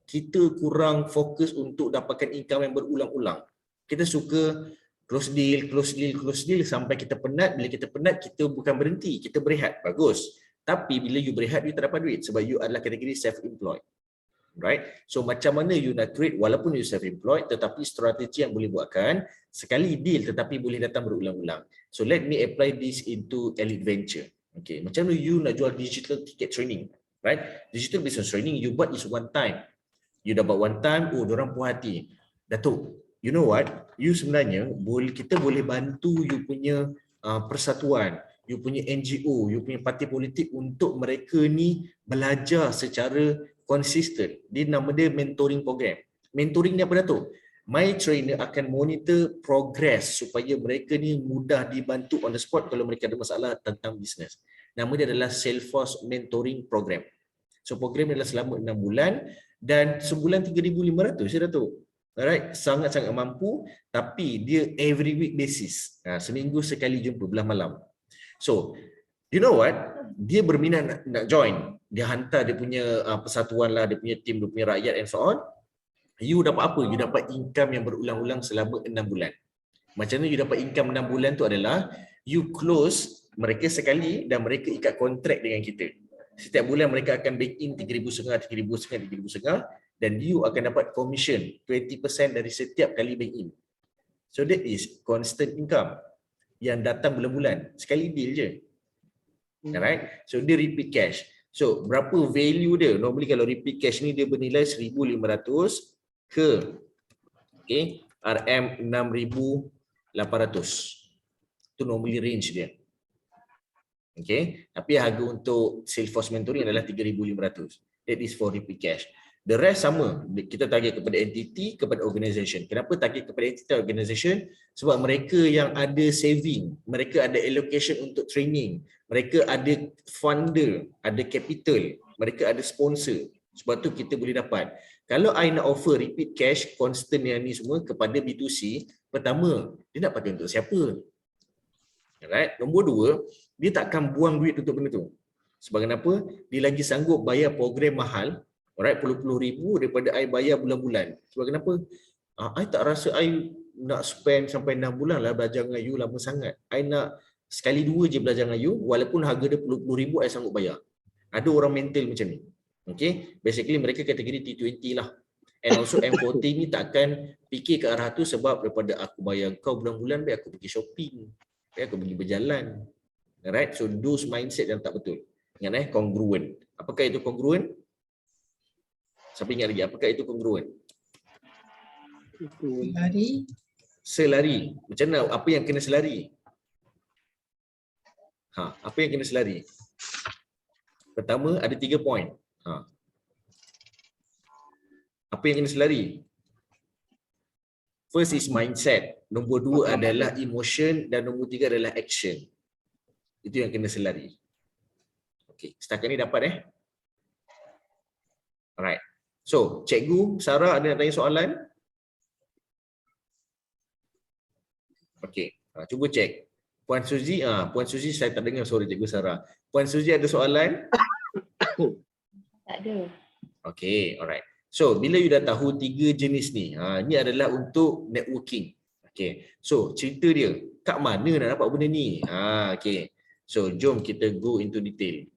kita kurang fokus untuk dapatkan income yang berulang-ulang. Kita suka close deal sampai kita penat. Bila kita penat, kita bukan berhenti, kita berehat. Bagus. Tapi bila you berehat, you tak dapat duit sebab you adalah kategori self-employed. Right? So macam mana you nak create walaupun you self-employed tetapi strategi yang boleh buatkan sekali deal tetapi boleh datang berulang-ulang. So let me apply this into Elite Venture. Okay, macam mana you nak jual digital ticket training, right? Digital business training you buat is one time. You dapat one time, diorang puas hati. Datuk, you know what? You sebenarnya kita boleh bantu you punya persatuan, you punya NGO, you punya parti politik untuk mereka ni belajar secara konsisten. Dia nama dia mentoring program. Mentoring ni apa Datuk? My trainer akan monitor progress supaya mereka ni mudah dibantu on the spot kalau mereka ada masalah tentang bisnes. Nama dia adalah Salesforce Mentoring Program. So program adalah selama 6 bulan dan sebulan 3,500 ya Datuk. Alright, sangat-sangat mampu tapi dia every week basis. Seminggu sekali jumpa belah malam. So, you know what? Dia berminat nak join. Dia hantar dia punya persatuan lah, dia punya tim, dia punya rakyat and so on. You dapat apa? You dapat income yang berulang-ulang selama 6 bulan. Macam mana you dapat income 6 bulan tu adalah you close mereka sekali dan mereka ikat kontrak dengan kita. Setiap bulan mereka akan bank in 3,500, 3,500 dan you akan dapat commission 20% dari setiap kali bank in. So that is constant income yang datang bulan-bulan. Sekali deal je. Alright? So dia repeat cash. So berapa value dia? Normally kalau repeat cash ni dia bernilai 1,500 ke RM 6,800. Itu normally range dia. Okay, tapi harga untuk Salesforce Mentoring adalah 3,500. That is for repeat cash. The rest sama. Kita target kepada entity, kepada organisation. Kenapa target kepada entity dan organisation? Sebab mereka yang ada saving, mereka ada allocation untuk training, mereka ada funder, ada capital, mereka ada sponsor. Sebab tu kita boleh dapat. Kalau I nak offer repeat cash constant yang ni semua kepada B2C, pertama, dia nak pakai untuk siapa? Alright. Nombor 2, dia tak akan buang duit untuk benda tu. Sebab kenapa? Dia lagi sanggup bayar program mahal, alright, puluh-puluh ribu daripada I bayar bulan-bulan. Sebab kenapa? I tak rasa I nak spend sampai 6 bulan lah belajar dengan you lama sangat. I nak sekali 2 je belajar dengan you, walaupun harga dia puluh-puluh ribu I sanggup bayar. Ada orang mental macam ni. Okay, basically mereka kategori T20 lah. And also M40 ni tak akan fikir ke arah tu sebab daripada aku bayar kau bulan-bulan, biar aku pergi shopping, biar aku pergi berjalan. Alright, so those mindset yang tak betul. Ingat congruent. Apakah itu congruent? Siapa ingat lagi? Apakah itu congruent? Selari. Macam mana? Apa yang kena selari? Apa yang kena selari? Pertama, ada 3 poin. Apa yang kena selari? First is mindset. Nombor 2 adalah emotion dan nombor 3 adalah action. Itu yang kena selari. Okey, setakat ni dapat Alright. So, Cikgu Sarah ada nak tanya soalan? Okey, cuba cek. Puan Suzy, Puan Suzy saya tak dengar suara Cikgu Sarah. Puan Suzy ada soalan? Tak ada. Okey, alright. So, bila you dah tahu 3 jenis ni, ni adalah untuk networking. Okey. So, cerita dia, kat mana nak dapat benda ni? Okey. So, jom kita go into detail.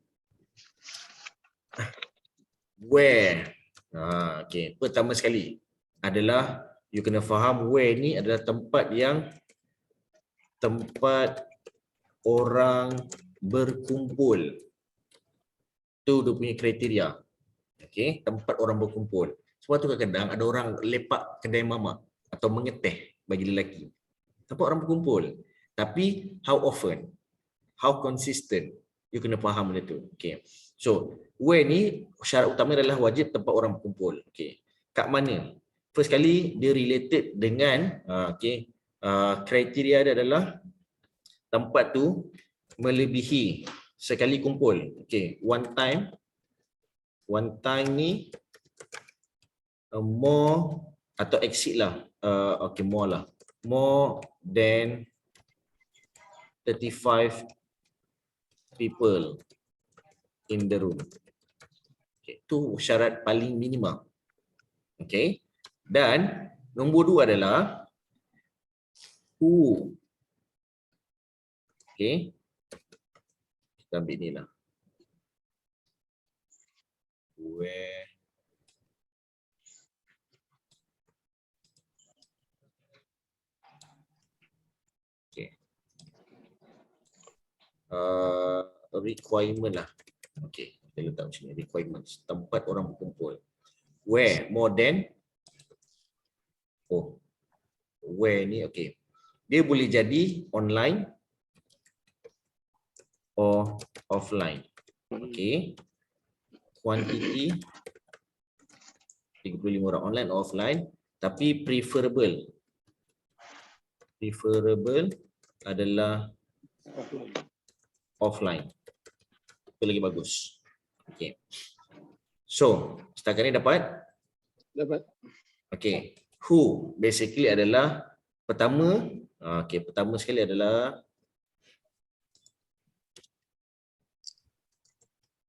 Where? Okey. Pertama sekali adalah you kena faham where ni adalah tempat orang berkumpul. Itu dia punya kriteria. Okey, tempat orang berkumpul. Sebab tu kadang-kadang ada orang lepak kedai mamak atau mengeteh bagi lelaki. Tempat orang berkumpul. Tapi how often? How consistent? You kena faham benda tu. Okey. So, where ni syarat utama adalah wajib tempat orang berkumpul. Okey. Kat mana? First kali dia related dengan kriteria dia adalah tempat tu melebihi sekali kumpul. Okey, one time ni more atau exceed lah. More lah. More than 35 people in the room. Okay, itu syarat paling minimum. Okay. Dan nombor 2 adalah who. Okay. Kita ambil ni lah. Where. Okay. Requirement lah. Okay. Kita letak macam ni. Requirements. Tempat orang berkumpul. Where more than. Where ni okay. Dia boleh jadi online or offline. Okay. Quantity 35 orang online or offline, tapi preferable adalah offline. Itu lagi bagus. Okay. So, setakat ni dapat? Dapat. Okay. Who basically adalah pertama, pertama sekali adalah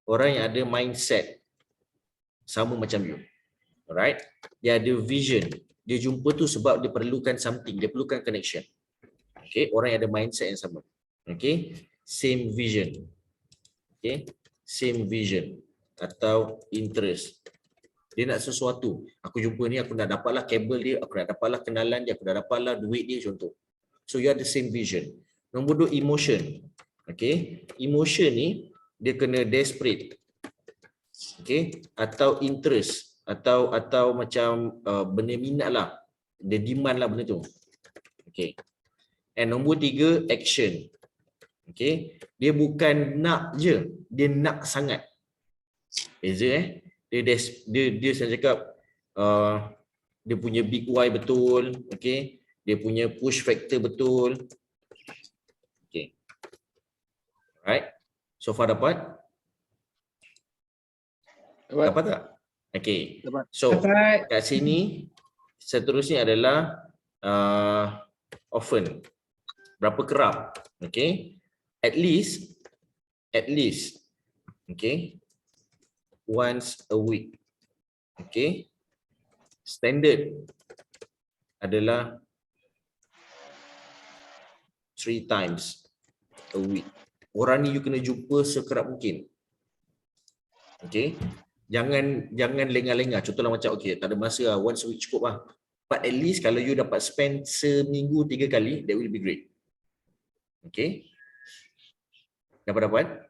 orang yang ada mindset sama macam you. Alright? Dia ada vision. Dia jumpa tu sebab dia perlukan something, dia perlukan connection. Okay, orang yang ada mindset yang sama. Okay? Same vision. Okay? Same vision atau interest. Dia nak sesuatu. Aku jumpa ni, aku nak dapatlah kabel dia, aku nak dapatlah kenalan dia, aku nak dapatlah duit dia, contoh. So you have the same vision. Nombor 2, emotion. Okay? Emotion ni dia kena desperate. Okay? Atau interest atau macam benda minat lah. Dia demand lah benda tu. Okay. And nombor 3, action. Okay? Dia bukan nak je, dia nak sangat. Beza Dia saya cakap dia punya big why betul, okay? Dia punya push factor betul. Okay. Alright. So far dapat? Dapat tak? Okay. Dapat. So kat sini seterusnya adalah often. Berapa kerap? Okay. At least okay, once a week. Okay. Standard adalah 3 times a week. Orang ni you kena jumpa sekerap mungkin. Okay. Jangan lengah-lengah. Contohlah macam okay, tak ada masa lah, once a week cukup lah. But at least kalau you dapat spend seminggu 3 kali, that will be great. Okay. Dapat?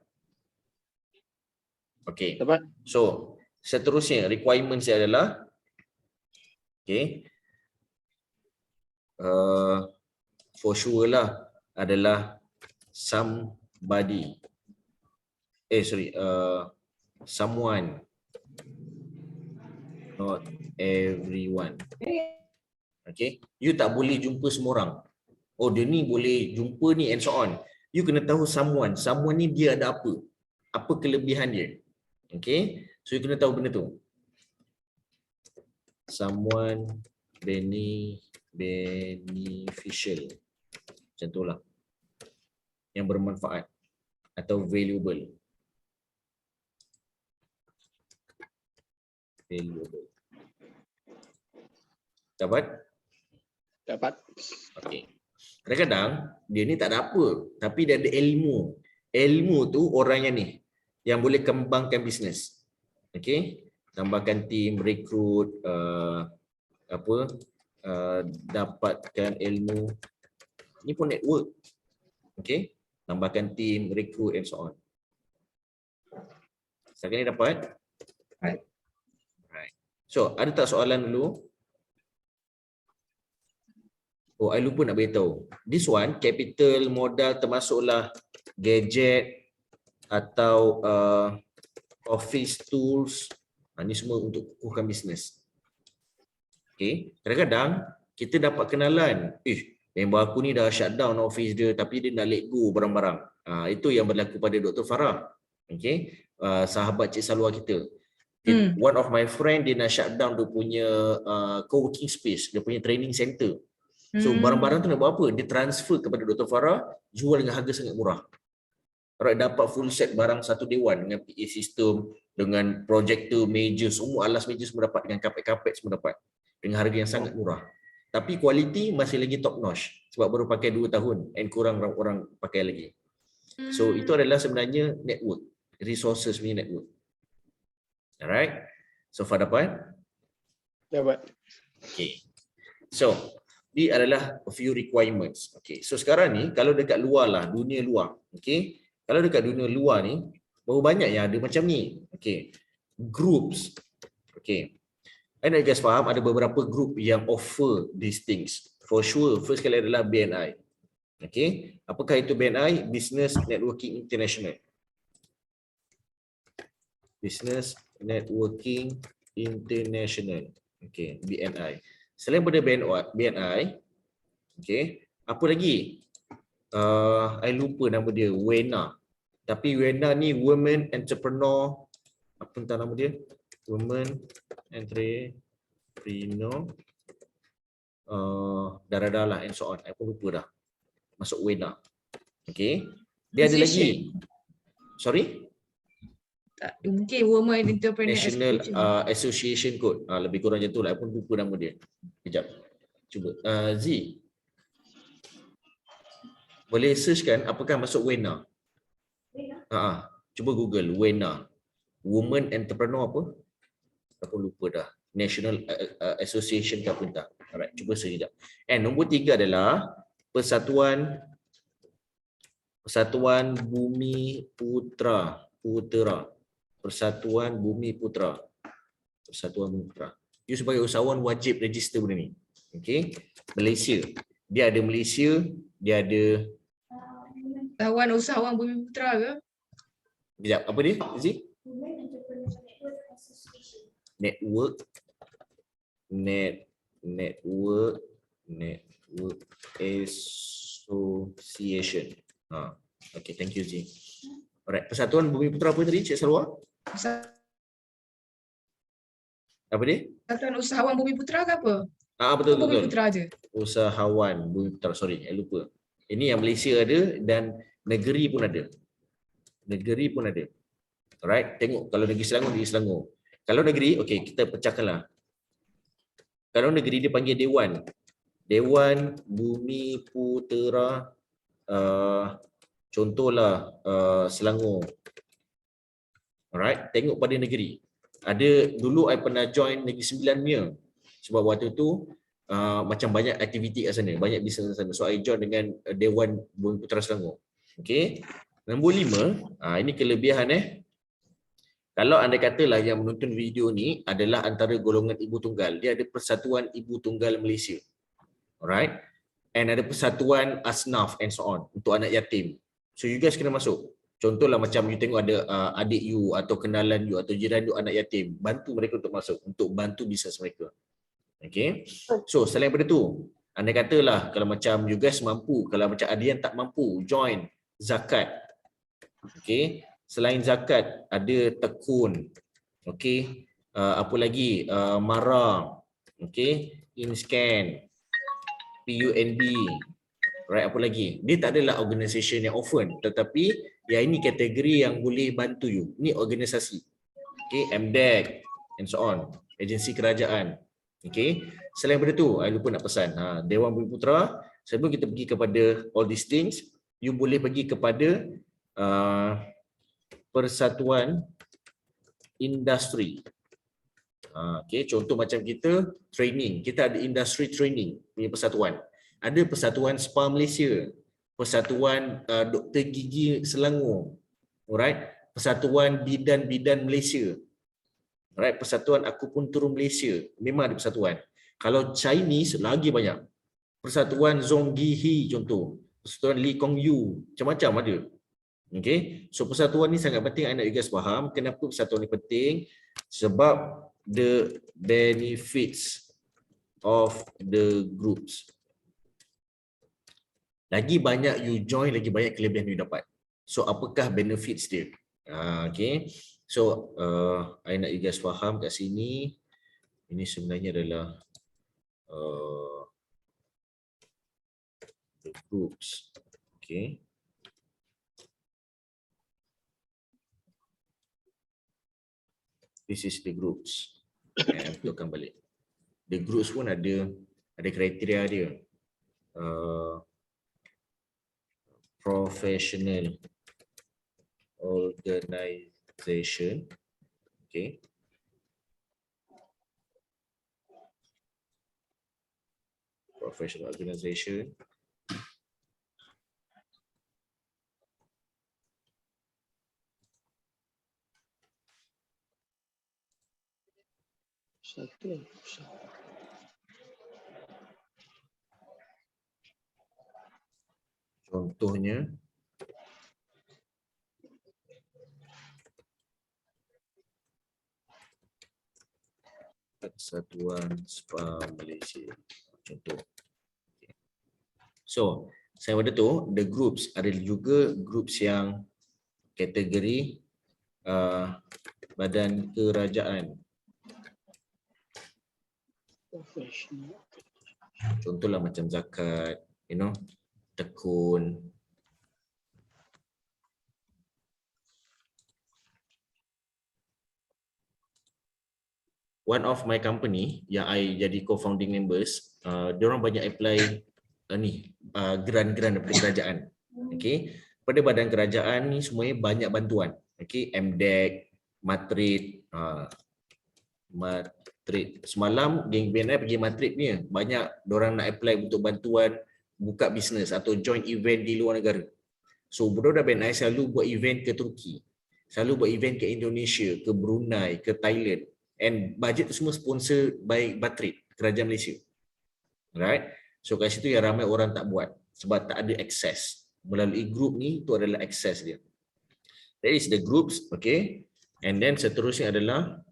Okay. Dapat. So, seterusnya requirement saya adalah okay. For sure lah adalah somebody. Someone. Not everyone. Okay. You tak boleh jumpa semua orang. Oh, dia ni boleh jumpa ni and so on. You kena tahu someone. Someone ni dia ada apa? Apa kelebihan dia? Okay. So you kena tahu benda tu. Someone beneficial. Macam tu lah. Yang bermanfaat atau valuable. Dapat? Okay. Kadang-kadang dia ni tak ada apa, tapi dia ada ilmu. Ilmu tu orang yang ni yang boleh kembangkan bisnes. Okay? Tambahkan tim, rekrut, dapatkan ilmu. Ni pun network. Okay? tambahkan tim, recruit and so on. Setakat ni dapat? Right. Right. So, ada tak soalan dulu? Oh, I lupa nak beritahu. This one, capital, modal termasuklah gadget atau office tools. Ini semua untuk kukuhkan bisnes. Okay. Kadang-kadang kita dapat kenalan, member aku ni dah shutdown office dia tapi dia nak let go barang-barang. Itu yang berlaku pada Dr. Farah. Okay. Sahabat Cik Salwa kita. One of my friend dia nak shutdown dia punya co-working space, dia punya training center. So barang-barang tu nak buat apa? Dia transfer kepada Dr. Farah, jual dengan harga sangat murah. Alright, dapat full set barang satu dewan dengan PA system, dengan projector, meja, semua alas meja semua dapat, dengan kapet-kapet semua dapat. Dengan harga yang sangat murah. Tapi kualiti masih lagi top notch sebab baru pakai 2 tahun and kurang orang pakai lagi. So itu adalah sebenarnya network, resources punya network. Alright. So far dapat? Dapat. Okay. So, ini adalah a few requirements. Okay. So sekarang ni kalau dekat luar lah, dunia luar. Okay. Kalau dekat dunia luar ni, berapa banyak yang ada macam ni. Okay. Groups. Okay. I nak guys faham ada beberapa group yang offer these things. For sure, first kali adalah BNI. Okay. Apakah itu BNI? Business Networking International. Business Networking International. Okay, BNI. Selain pada BNI, okay, apa lagi? I lupa nama dia, WENA. Tapi WENA ni Women Entrepreneur, apa entah nama dia? Women Entrepreneur, dah lah and so on. I pun lupa dah. Masuk WENA. Okay. Dia ada lagi. Sorry? Mungkin Women Entrepreneur National Association kot. Lebih kurang macam tu lah. I pun lupa nama dia. Sekejap. Cuba. Z. Boleh search kan apakah masuk WENA? Cuba Google WENA. Women Entrepreneur apa? Aku lupa dah. National Association ke apa entah. Alright, cuba search sekejap. And nombor 3 adalah Persatuan Bumi Putera. Persatuan Bumi Putera. Persatuan Bumi Putera. You sebagai usahawan wajib register benda ni. Okay. Malaysia. Dia ada Malaysia, dia ada usahawan Bumi Putera ke? Sekejap, apa dia? Zee? Network Association. Okay, thank you Zee. Alright, Persatuan Bumi Putera apa tadi Cik Salwa? Apa dia? Persatuan Usahawan Bumi Putera ke apa? Betul. Bumi Putera je. Usahawan Bumi Putera, sorry, saya lupa. Ini yang Malaysia ada dan negeri pun ada. Alright, tengok kalau negeri Selangor. Kalau negeri, okey, kita pecahkanlah. Kalau negeri dia panggil Dewan. Dewan Bumi Putera, contohlah Selangor. Alright, tengok pada negeri. Ada dulu I pernah join Negeri Sembilan punya. Sebab waktu tu macam banyak aktiviti kat sana, banyak bisnes kat sana. So I join dengan Dewan Bumi Putera Selangor. Okey. Nombor 5, ini kelebihan Kalau anda katalah yang menonton video ni adalah antara golongan ibu tunggal, dia ada Persatuan Ibu Tunggal Malaysia. Alright. And ada Persatuan Asnaf and so on untuk anak yatim. So you guys kena masuk. Contohlah macam you tengok ada adik you atau kenalan you atau jiran you anak yatim, bantu mereka untuk masuk, untuk bantu bisnes mereka. Okay. So selain daripada tu, anda katalah kalau macam you guys mampu, kalau macam ada yang tak mampu, join zakat. Okay. Selain zakat, ada tekun. Okay. Apa lagi? Mara. Okay. InScan. PUNB. Right, apa lagi? Dia tak adalah organisasi yang often, tetapi yang ini kategori yang boleh bantu you. Ini organisasi. Okay, MDEC and so on. Agensi kerajaan. Okay. Selain daripada tu, I lupa nak pesan. Dewan Bumi Putera, sebelum kita pergi kepada all these things, you boleh pergi kepada Persatuan Industri. Okay, contoh macam kita training, kita ada industry training punya persatuan. Ada Persatuan Spa Malaysia. Persatuan Doktor Gigi Selangor. Alright, Persatuan Bidan Malaysia. Alright, Persatuan Akupuntur Malaysia. Memang ada persatuan. Kalau Chinese lagi banyak. Persatuan Zhonggihi contoh. Persatuan Lee Kuan Yew, macam-macam ada. Okay, so persatuan ni sangat penting. I nak you guys faham kenapa persatuan ni penting. Sebab the benefits of the groups. Lagi banyak you join, lagi banyak kelebihan you dapat. So apakah benefits dia? Okay, so I nak you guys faham kat sini. Ini sebenarnya adalah the groups. Okay. This is the groups. Tukang balik. The groups pun ada kriteria dia. Professional organization. Okay. Professional organization. Contohnya Persatuan Spa Malaysia. Contoh. So, saya pada tu the groups ada juga groups yang kategori badan kerajaan. Contohlah macam zakat, tekun. One of my company yang I jadi co-founding members, diorang banyak apply grant-grant daripada kerajaan. Okay, pada badan kerajaan ni semuanya banyak bantuan. Okay, MDEC, Matrit, Semalam geng BNI pergi Madrid ni, banyak diorang nak apply untuk bantuan buka bisnes atau join event di luar negara. So budak-budak BNI selalu buat event ke Turki, selalu buat event ke Indonesia, ke Brunei, ke Thailand, and budget tu semua sponsor by Madrid, kerajaan Malaysia. Right? So kat situ yang ramai orang tak buat sebab tak ada access. Melalui group ni tu adalah access dia. That is the groups, okay? And then seterusnya adalah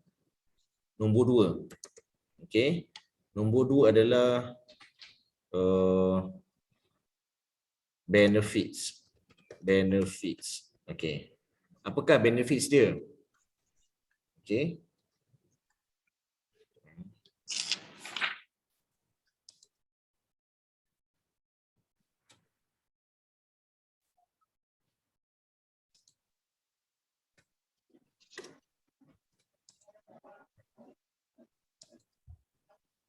nombor 2. Okay. Nombor 2 adalah benefits. Benefits. Okay. Apakah benefits dia? Okay.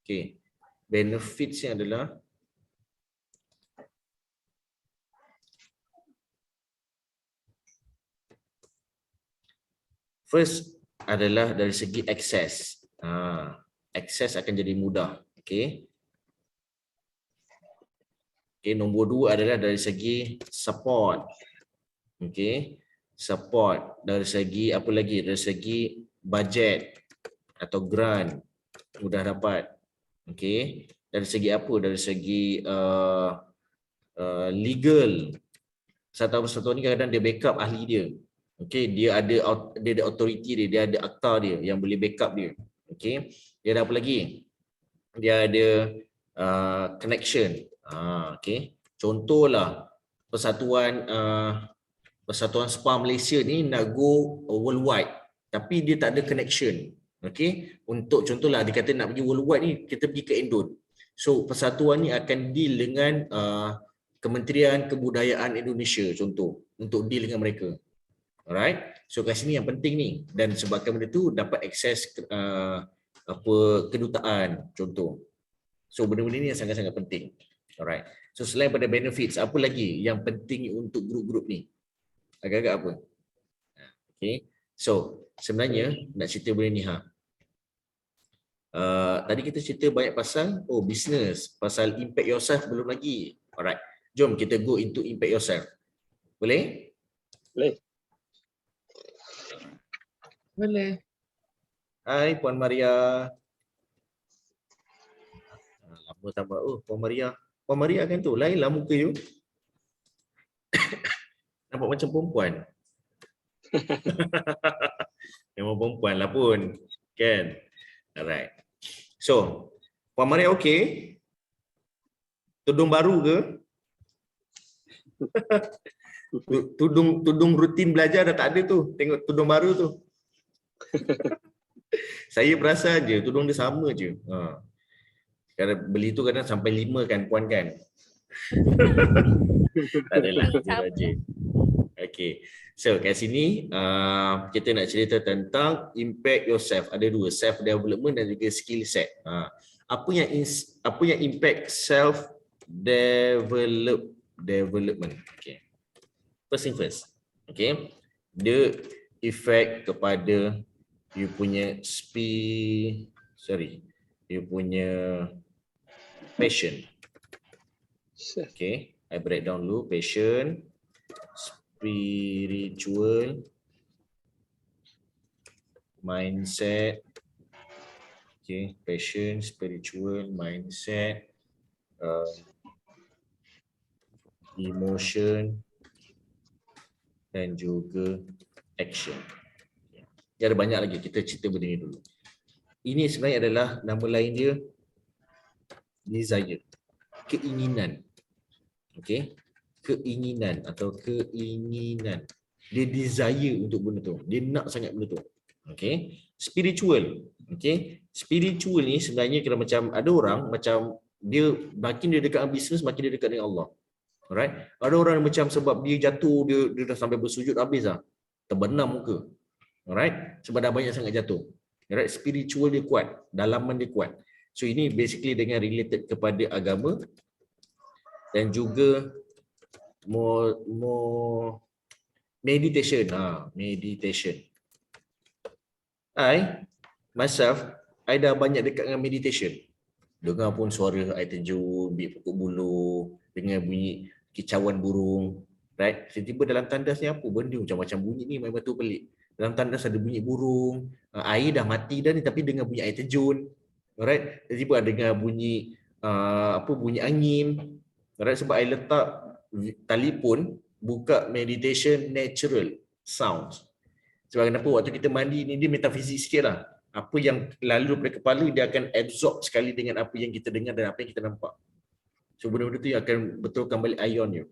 Okay, benefits yang adalah first adalah dari segi akses. Akses akan jadi mudah. Okay. Okay, nombor 2 adalah dari segi support. Okay, support dari segi apa lagi? Dari segi budget atau grant mudah dapat. Okay, dari segi apa? Dari segi legal. Persatuan ni kadang-kadang dia backup ahli dia. Okay, dia ada authority dia ada akta dia yang boleh backup dia. Okay, dia ada apa lagi? Dia ada connection. Okay, contohlah Persatuan Spa Malaysia ni nak go worldwide, tapi dia tak ada connection. Okay, untuk contohlah dia kata nak pergi worldwide ni, kita pergi ke Indon. So persatuan ni akan deal dengan Kementerian Kebudayaan Indonesia contoh, untuk deal dengan mereka. Alright, so kat sini yang penting ni, dan sebabkan benda tu dapat akses kedutaan contoh. So benda-benda ni yang sangat-sangat penting. Alright, so selain pada benefits, apa lagi yang penting untuk grup-grup ni? Agak-agak apa? Okay, so sebenarnya nak cerita benda ni tadi kita cerita banyak pasal business, pasal impact yourself belum lagi. Alright. Jom kita go into impact yourself. Boleh? Boleh. Boleh. Hai Puan Maria. Lama tak buat. Oh, Puan Maria. Puan Maria kan tu, lainlah muka you. Nampak macam perempuan. Memang perempuan lah pun. Kan? Alright. So, Puan Maria okey? Tudung baru ke? Tudung rutin belajar dah tak ada tu. Tengok tudung baru tu. Saya perasan je, tudung dia sama je. Kadang beli tu kadang sampai 5 kan puan kan? Tak adalah, je. Okay. So kat sini kita nak cerita tentang impact yourself. Ada dua, self development dan juga skill set. Apa yang impact self development? Okay. First thing first. Okay. The effect kepada you punya you punya passion. Okay, I break down dulu. Passion, spiritual, mindset. Okay, passion, spiritual, mindset, emotion, dan juga action. Dia ada banyak lagi, kita cerita benda ni dulu. Ini sebenarnya adalah nama lain dia desire, keinginan. Okey, keinginan atau keinginan. Dia desire untuk benda tu. Dia nak sangat benda tu. Okey, spiritual. Okey, spiritual ni sebenarnya kira macam ada orang macam dia makin dia dekat dengan bisnes makin dia dekat dengan Allah. Alright? Ada orang macam sebab dia jatuh dia dah sampai bersujud habis dah. Terbenam muka. Alright? Sebab dah banyak sangat jatuh. Alright, spiritual dia kuat, dalaman dia kuat. So ini basically dengan related kepada agama dan juga more meditation. Meditation. Myself, I dah banyak dekat dengan meditation. Dengar pun suara air terjun, bit pokok buluh, dengar bunyi kicauan burung, right? Tiba-tiba dalam tandas ni apa benda macam-macam bunyi ni memang betul pelik. Dalam tandas ada bunyi burung, air dah mati dah ni tapi dengar bunyi air terjun. Alright, tiba-tiba ada dengar bunyi bunyi angin. Alright, sebab I letak telefon buka meditation natural sounds. Sebab kenapa waktu kita mandi ni dia metafizik sikit lah. Apa yang lalu daripada kepala dia akan absorb sekali dengan apa yang kita dengar dan apa yang kita nampak. So benda-benda tu akan betulkan balik ion you.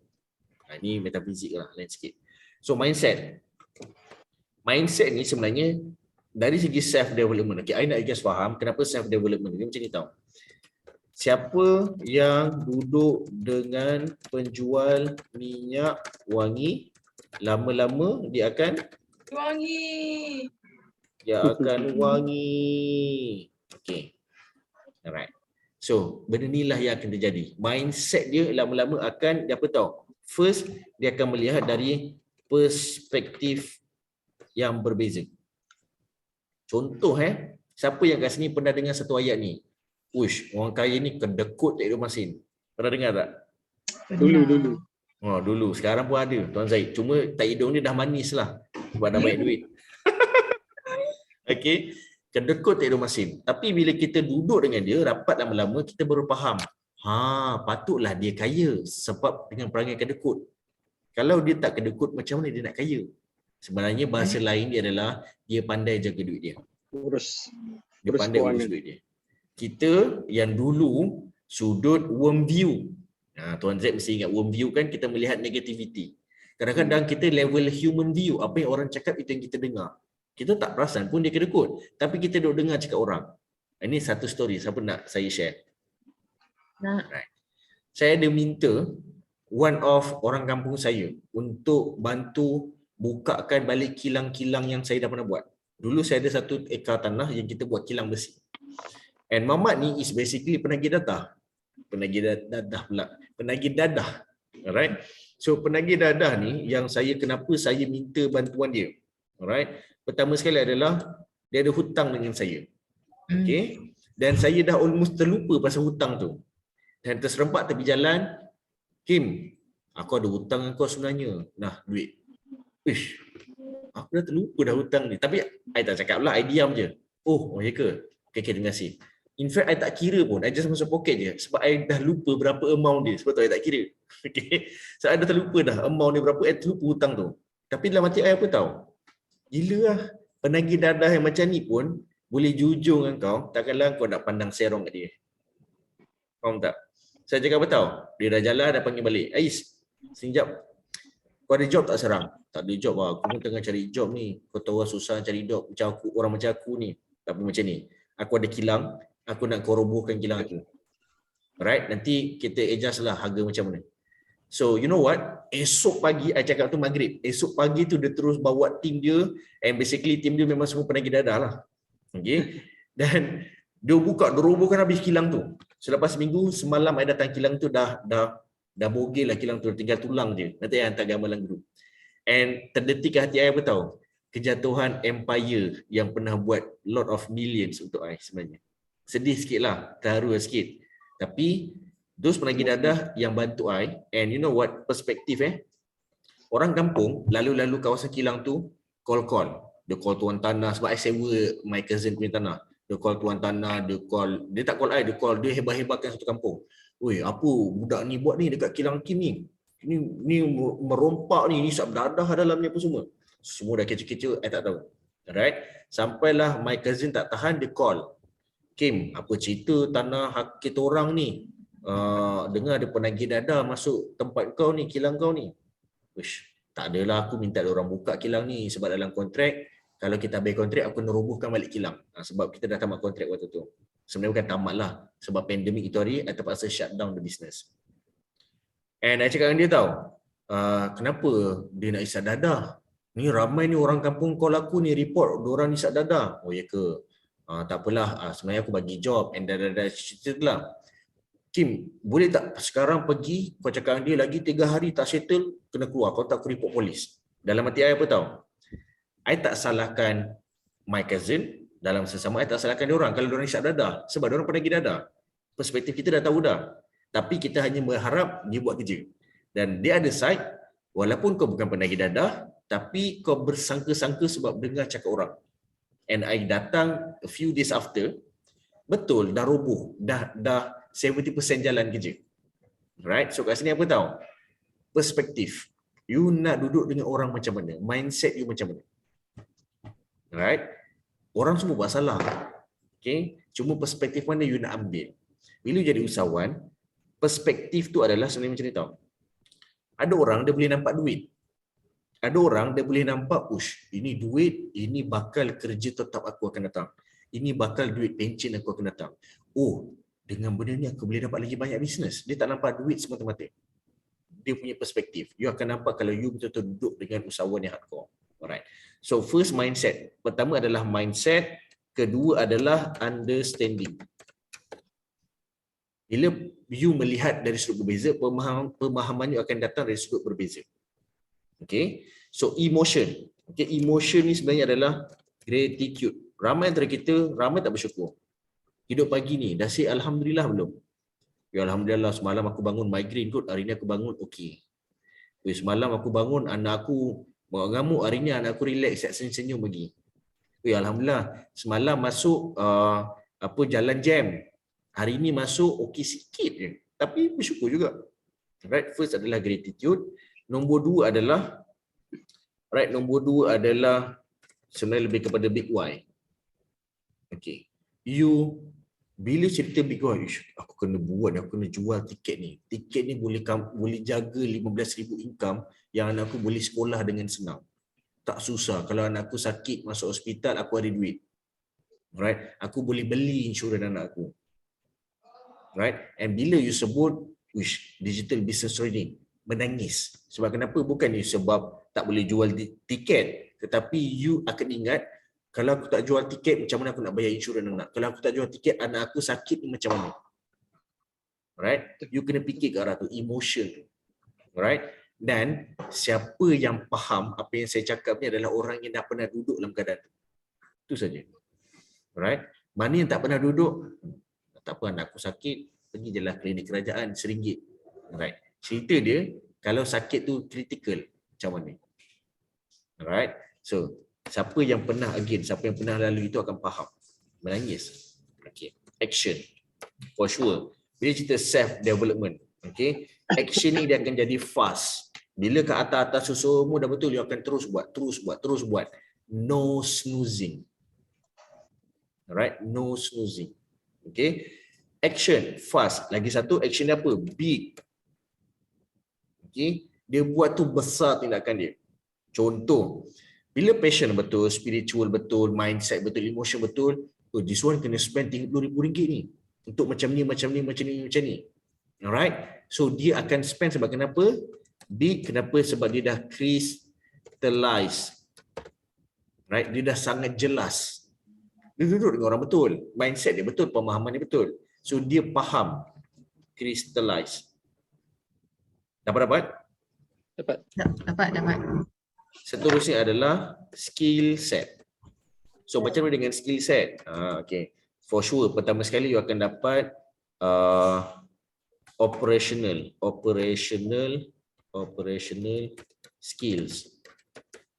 Ini metafizik lah, lain sikit. So mindset. Mindset ni sebenarnya dari segi self development. Okay, I nak you guys faham kenapa self development ni macam ni tau. Siapa yang duduk dengan penjual minyak wangi, lama-lama dia akan Wangi. Dia akan wangi. Okay. Alright. So, benda ni lah yang akan terjadi. Mindset dia lama-lama akan, dia apa tahu? First, dia akan melihat dari perspektif yang berbeza. Contoh siapa yang kat sini pernah dengar satu ayat ni? Uish, orang kaya ni kedekut tak hidup masin. Pernah dengar tak? Dulu. Dulu. Sekarang pun ada, Tuan Zaid. Cuma tak hidung ni dah manis lah. Sebab dah banyak duit. Okey, kedekut tak hidup masin. Tapi bila kita duduk dengan dia, rapat lama-lama, kita baru faham. Patutlah dia kaya sebab dengan perangai kedekut. Kalau dia tak kedekut, macam mana dia nak kaya? Sebenarnya bahasa lain dia adalah dia pandai jaga duit dia. Dia pandai urus duit dia. Kita yang dulu sudut worm view. Tuan Z mesti ingat worm view kan, kita melihat negativity. Kadang-kadang kita level human view, apa yang orang cakap itu yang kita dengar. Kita tak perasan pun dia kedekut, tapi kita duk dengar cakap orang. Ini satu story, siapa nak saya share? Right. Saya ada minta one of orang kampung saya untuk bantu bukakan balik kilang-kilang yang saya dah pernah buat. Dulu saya ada 1 ekar tanah yang kita buat kilang besi. And Mamat ni is basically penagih dadah. Penagih dadah. Alright. So penagih dadah ni yang kenapa saya minta bantuan dia. Alright. Pertama sekali adalah dia ada hutang dengan saya. Okay. Dan saya dah almost terlupa pasal hutang tu. Dan terserempak tepi jalan, Kim, Aku ada hutang dengan kau sebenarnya. Nah, duit. Ish, aku dah terlupa dah hutang ni. Tapi I tak cakap lah, I diam je. Oh ya ke? Okay, terima kasih. In fact, I tak kira pun. I just masuk poket je. Sebab I dah lupa berapa amount dia. Sebab tu I tak kira. Okay. So, I dah terlupa dah amount dia berapa. I terlupa hutang tu. Tapi dalam hati I apa tahu? Gila lah. Penagih dadah yang macam ni pun boleh jujur dengan kau. Takkanlah kau nak pandang serong kat dia. Faham tak? Saya cakap apa tahu? Dia dah jalan, dah panggil balik. Ais, sekejap. Kau ada job tak sekarang? Tak ada job lah. Aku pun tengah cari job ni. Kau tahu lah susah cari job. Macam aku, orang macam aku ni. Tak apa macam ni. Aku ada kilang. Aku nak kau robohkan kilang aku. Alright? Nanti kita adjust lah harga macam mana. So, you know what? Esok pagi, I cakap tu maghrib. Esok pagi tu dia terus bawa tim dia. And basically tim dia memang semua penagih dadah lah. Okay? Dan dia buka, dia robohkan habis kilang tu. Selepas seminggu, semalam I datang kilang tu dah bogel lah kilang tu. Tinggal tulang je. Nanti I hantar gambar dalam grup. And terdetik hati I apa tahu? Kejatuhan empire yang pernah buat lot of millions untuk I sebenarnya. Sedih sikit lah. Terharu sikit. Tapi those penagih dadah yang bantu I, and you know what, perspektif orang kampung lalu-lalu kawasan kilang tu call. Dia call tuan tanah sebab I sewa my cousin punya tanah. Dia call tuan tanah, dia tak call I, dia hebat-hebatkan satu kampung. Woi, apa budak ni buat ni dekat kilang Kim ni? Ni merompak ni sab dadah dalamnya apa semua. Semua dah kecoh-kecoh, I tak tahu. Alright. Sampailah my cousin tak tahan, dia call. Kim, apa cerita tanah hak kita orang ni? Dengar ada penagih dadah masuk tempat kau ni, kilang kau ni. Uish, tak adalah, aku minta orang buka kilang ni sebab dalam kontrak, kalau kita habis kontrak aku nak robohkan balik kilang. Sebab kita dah tamat kontrak waktu tu. Sebenarnya bukan tamat lah. Sebab pandemik itu hari, I terpaksa shut down the business. And I cakap dengan dia tahu, kenapa dia nak isap dadah? Ni ramai ni orang kampung call aku ni report, diorang isap dadah. Oh ya ke? Tak apalah, sebenarnya aku bagi job and dah cerita lah. Kim, boleh tak sekarang pergi, kau cakap dia lagi 3 hari tak settle, kena keluar, kau tak aku report polis. Dalam hati I apa tahu? I tak salahkan my cousin, dalam sesama I tak salahkan dia orang kalau dia orang isap dadah, sebab dia orang penagih dadah. Perspektif kita dah tahu dah. Tapi kita hanya berharap dia buat kerja. Dan dia ada side, walaupun kau bukan penagih dadah, tapi kau bersangka-sangka sebab dengar cakap orang. And I datang a few days after, betul, dah roboh, dah 70% jalan kerja. Right? So kat sini apa tahu? Perspektif. You nak duduk dengan orang macam mana? Mindset you macam mana? Right? Orang semua buat salah. Okay? Cuma perspektif mana you nak ambil. Bila you jadi usahawan, perspektif tu adalah sebenarnya macam ni tau. Ada orang dia boleh nampak duit. Ada orang dia boleh nampak, ini duit, ini bakal kerja tetap aku akan datang. Ini bakal duit pencen aku akan datang. Oh, dengan benda ni aku boleh dapat lagi banyak bisnes. Dia tak nampak duit semata-mata. Dia punya perspektif. You akan nampak kalau you betul-betul duduk dengan usahawan yang hardcore. Alright. So first mindset. Pertama adalah mindset. Kedua adalah understanding. Bila you melihat dari sudut berbeza, pemahaman you akan datang dari sudut berbeza. Okay. So emotion. Okay. Emotion ni sebenarnya adalah gratitude. Ramai antara kita, ramai tak bersyukur. Hidup pagi ni, dah say Alhamdulillah belum? Ya Alhamdulillah, semalam aku bangun migraine kot, hari ni aku bangun okey. Semalam aku bangun, anak aku mengamuk, hari ni anak aku relax, senyum-senyum lagi. Alhamdulillah, semalam masuk jalan jam. Hari ni masuk okey sikit je, tapi bersyukur juga. Right, first adalah gratitude. Nombor dua adalah sebenarnya lebih kepada big why. Okay. You bila cerita big why, aku kena buat, aku kena jual tiket ni. Tiket ni boleh jaga 15,000 income yang anak aku boleh sekolah dengan senang. Tak susah. Kalau anak aku sakit masuk hospital, aku ada duit. Right? Aku boleh beli insurans anak aku. Right? And bila you sebut digital business training, menangis. Sebab kenapa? Bukan ni sebab tak boleh jual tiket, tetapi you akan ingat, kalau aku tak jual tiket, macam mana aku nak bayar insurans anak? Kalau aku tak jual tiket, anak aku sakit ni macam mana? Right? You kena fikir ke arah tu, emotion tu. Right? Dan siapa yang faham apa yang saya cakap ni adalah orang yang dah pernah duduk dalam keadaan tu. Itu saja. Right? Mana yang tak pernah duduk, tak apa, anak aku sakit, pergi je lah klinik kerajaan RM1. Right? Cerita dia, Kalau sakit tu critical, macam mana? Alright. So, siapa yang pernah siapa yang pernah lalui itu akan faham. Menangis. Okay. Action. For sure. Bila cerita self-development, okay, action ni dia akan jadi fast. Bila ke atas-atas semua dah betul, dia akan terus buat. No snoozing. Alright, no snoozing. Okay. Action, fast. Lagi satu, action dia apa? Big. Okay. Dia buat tu besar tindakan dia. Contoh, bila passion betul, spiritual betul, mindset betul, emotion betul, oh, this one kena spend RM30,000 ni. Untuk macam ni. Alright. So dia akan spend sebab kenapa? Big, kenapa? Sebab dia dah crystallize. Right? Dia dah sangat jelas. Dia duduk dengan orang betul. Mindset dia betul, pemahaman dia betul. So dia faham. Crystallize. Dapat? Dapat. Seterusnya adalah skill set. So macam mana dengan skill set? Okay. For sure, pertama sekali you akan dapat operational skills.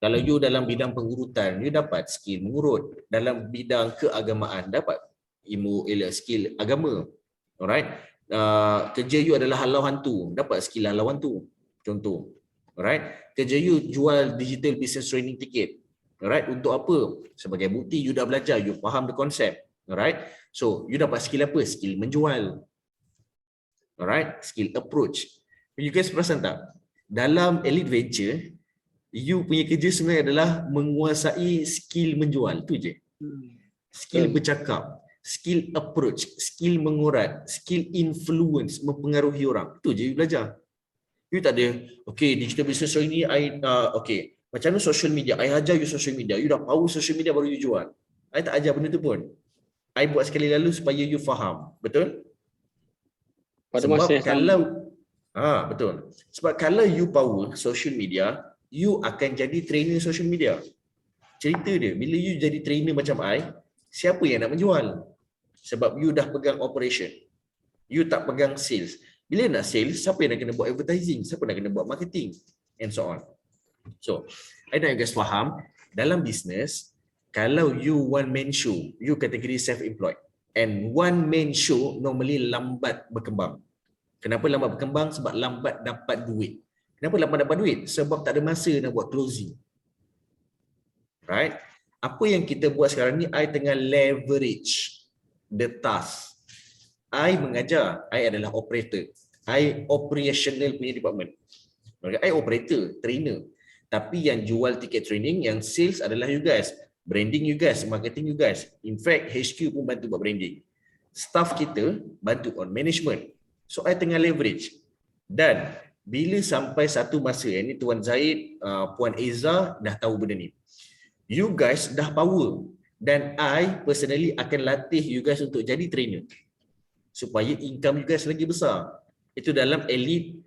Kalau you dalam bidang pengurutan, you dapat skill mengurut. Dalam bidang keagamaan, dapat skill agama. Alright. Kerja you adalah halau hantu, dapat skill halau hantu. Contoh. Alright. Kerja you jual digital business training ticket. Alright. Untuk apa? Sebagai bukti you dah belajar, you faham the konsep. Alright. So, you dapat skill apa? Skill menjual. Alright. Skill approach. You guys perasan tak? Dalam Elite Venture, you punya kerja sebenarnya adalah menguasai skill menjual. Tu je. Skill bercakap, skill approach, skill mengurat, skill influence, mempengaruhi orang. Tu je you belajar. You tak ada, okay, digital business training ni, okay, macam mana social media? I ajar you social media. You dah tahu social media baru you jual. I tak ajar benda tu pun. I buat sekali lalu supaya you faham. Betul? Sebab kalau betul. Sebab kalau you power social media, you akan jadi trainer social media. Cerita dia, bila you jadi trainer macam I, siapa yang nak menjual? Sebab you dah pegang operation. You tak pegang sales. Bila nak sales, siapa yang nak kena buat advertising? Siapa nak kena buat marketing? And so on. So, I nak you guys faham, dalam business, kalau you one man show, you kategori self-employed. And one man show normally lambat berkembang. Kenapa lambat berkembang? Sebab lambat dapat duit. Kenapa lambat dapat duit? Sebab tak ada masa nak buat closing. Right? Apa yang kita buat sekarang ni, I tengah leverage the task. I mengajar, I adalah operator. I operational punya department. I operator, trainer. Tapi yang jual tiket training, yang sales adalah you guys. Branding you guys, marketing you guys. In fact, HQ pun bantu buat branding. Staff kita bantu on management. So, I tengah leverage. Dan bila sampai satu masa, ini Tuan Zaid, Puan Eza dah tahu benda ni. You guys dah power. Dan I personally akan latih you guys untuk jadi trainer. Supaya income you guys lagi besar. Itu dalam Elite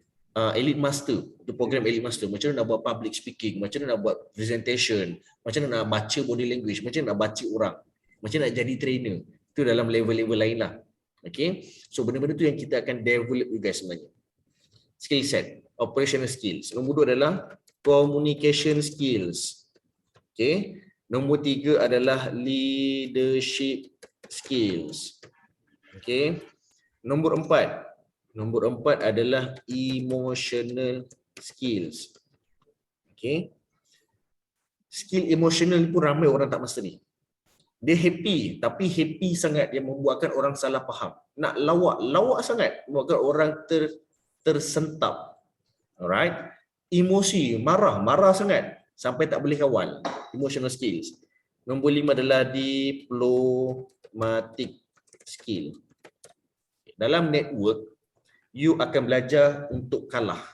Master. Itu program Elite Master. Macam mana nak buat public speaking, macam mana nak buat presentation, macam mana nak baca body language, macam mana nak baca orang, macam mana nak jadi trainer. Itu dalam level-level lain lah. Okay. So benda-benda tu yang kita akan develop you guys sebenarnya. Skill set, operational skills. Nombor 2 adalah communication skills. Okay. Nombor 3 adalah leadership skills. Okay. Nombor 4 adalah emotional skills. Okay. Skill emotional pun ramai orang tak master ni. Dia happy, tapi happy sangat yang membuatkan orang salah faham. Nak lawak sangat membuatkan orang tersentap. Alright. Emosi, marah sangat sampai tak boleh kawal. Emotional skills. Nombor 5 adalah diplomatic skill. Dalam network, you akan belajar untuk kalah.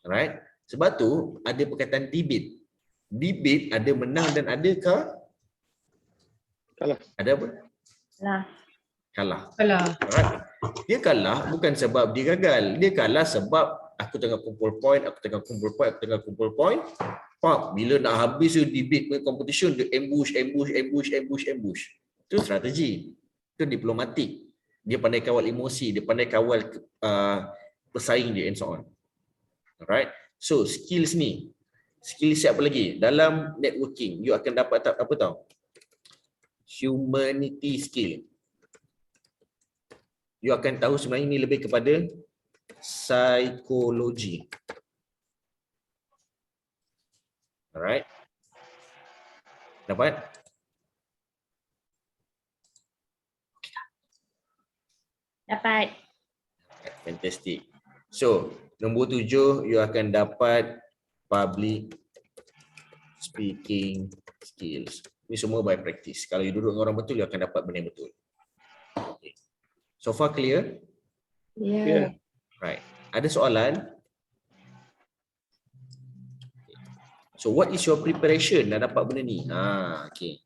Alright. Sebab tu ada perkataan debate. Debate ada menang dan ada kalah. Ada apa? Kalah. Alright. Dia kalah bukan sebab dia gagal. Dia kalah sebab aku tengah kumpul point. Bila nak habis debate competition, dia ambush. Itu strategi. Itu diplomatik. Dia pandai kawal emosi, dia pandai kawal pesaing dia and so on. Alright. So skills ni, skill siapa lagi? Dalam networking, you akan dapat apa tahu? Humanity skill. You akan tahu sebenarnya ini lebih kepada psikologi. Alright. Dapat? Dapat. Fantastic. So, nombor 7, you akan dapat public speaking skills. Ini semua by practice. Kalau you duduk dengan orang betul, you akan dapat benda yang betul. Okay. So far clear? Ya. Right. Ada soalan? So what is your preparation nak dapat benda ni? Okay.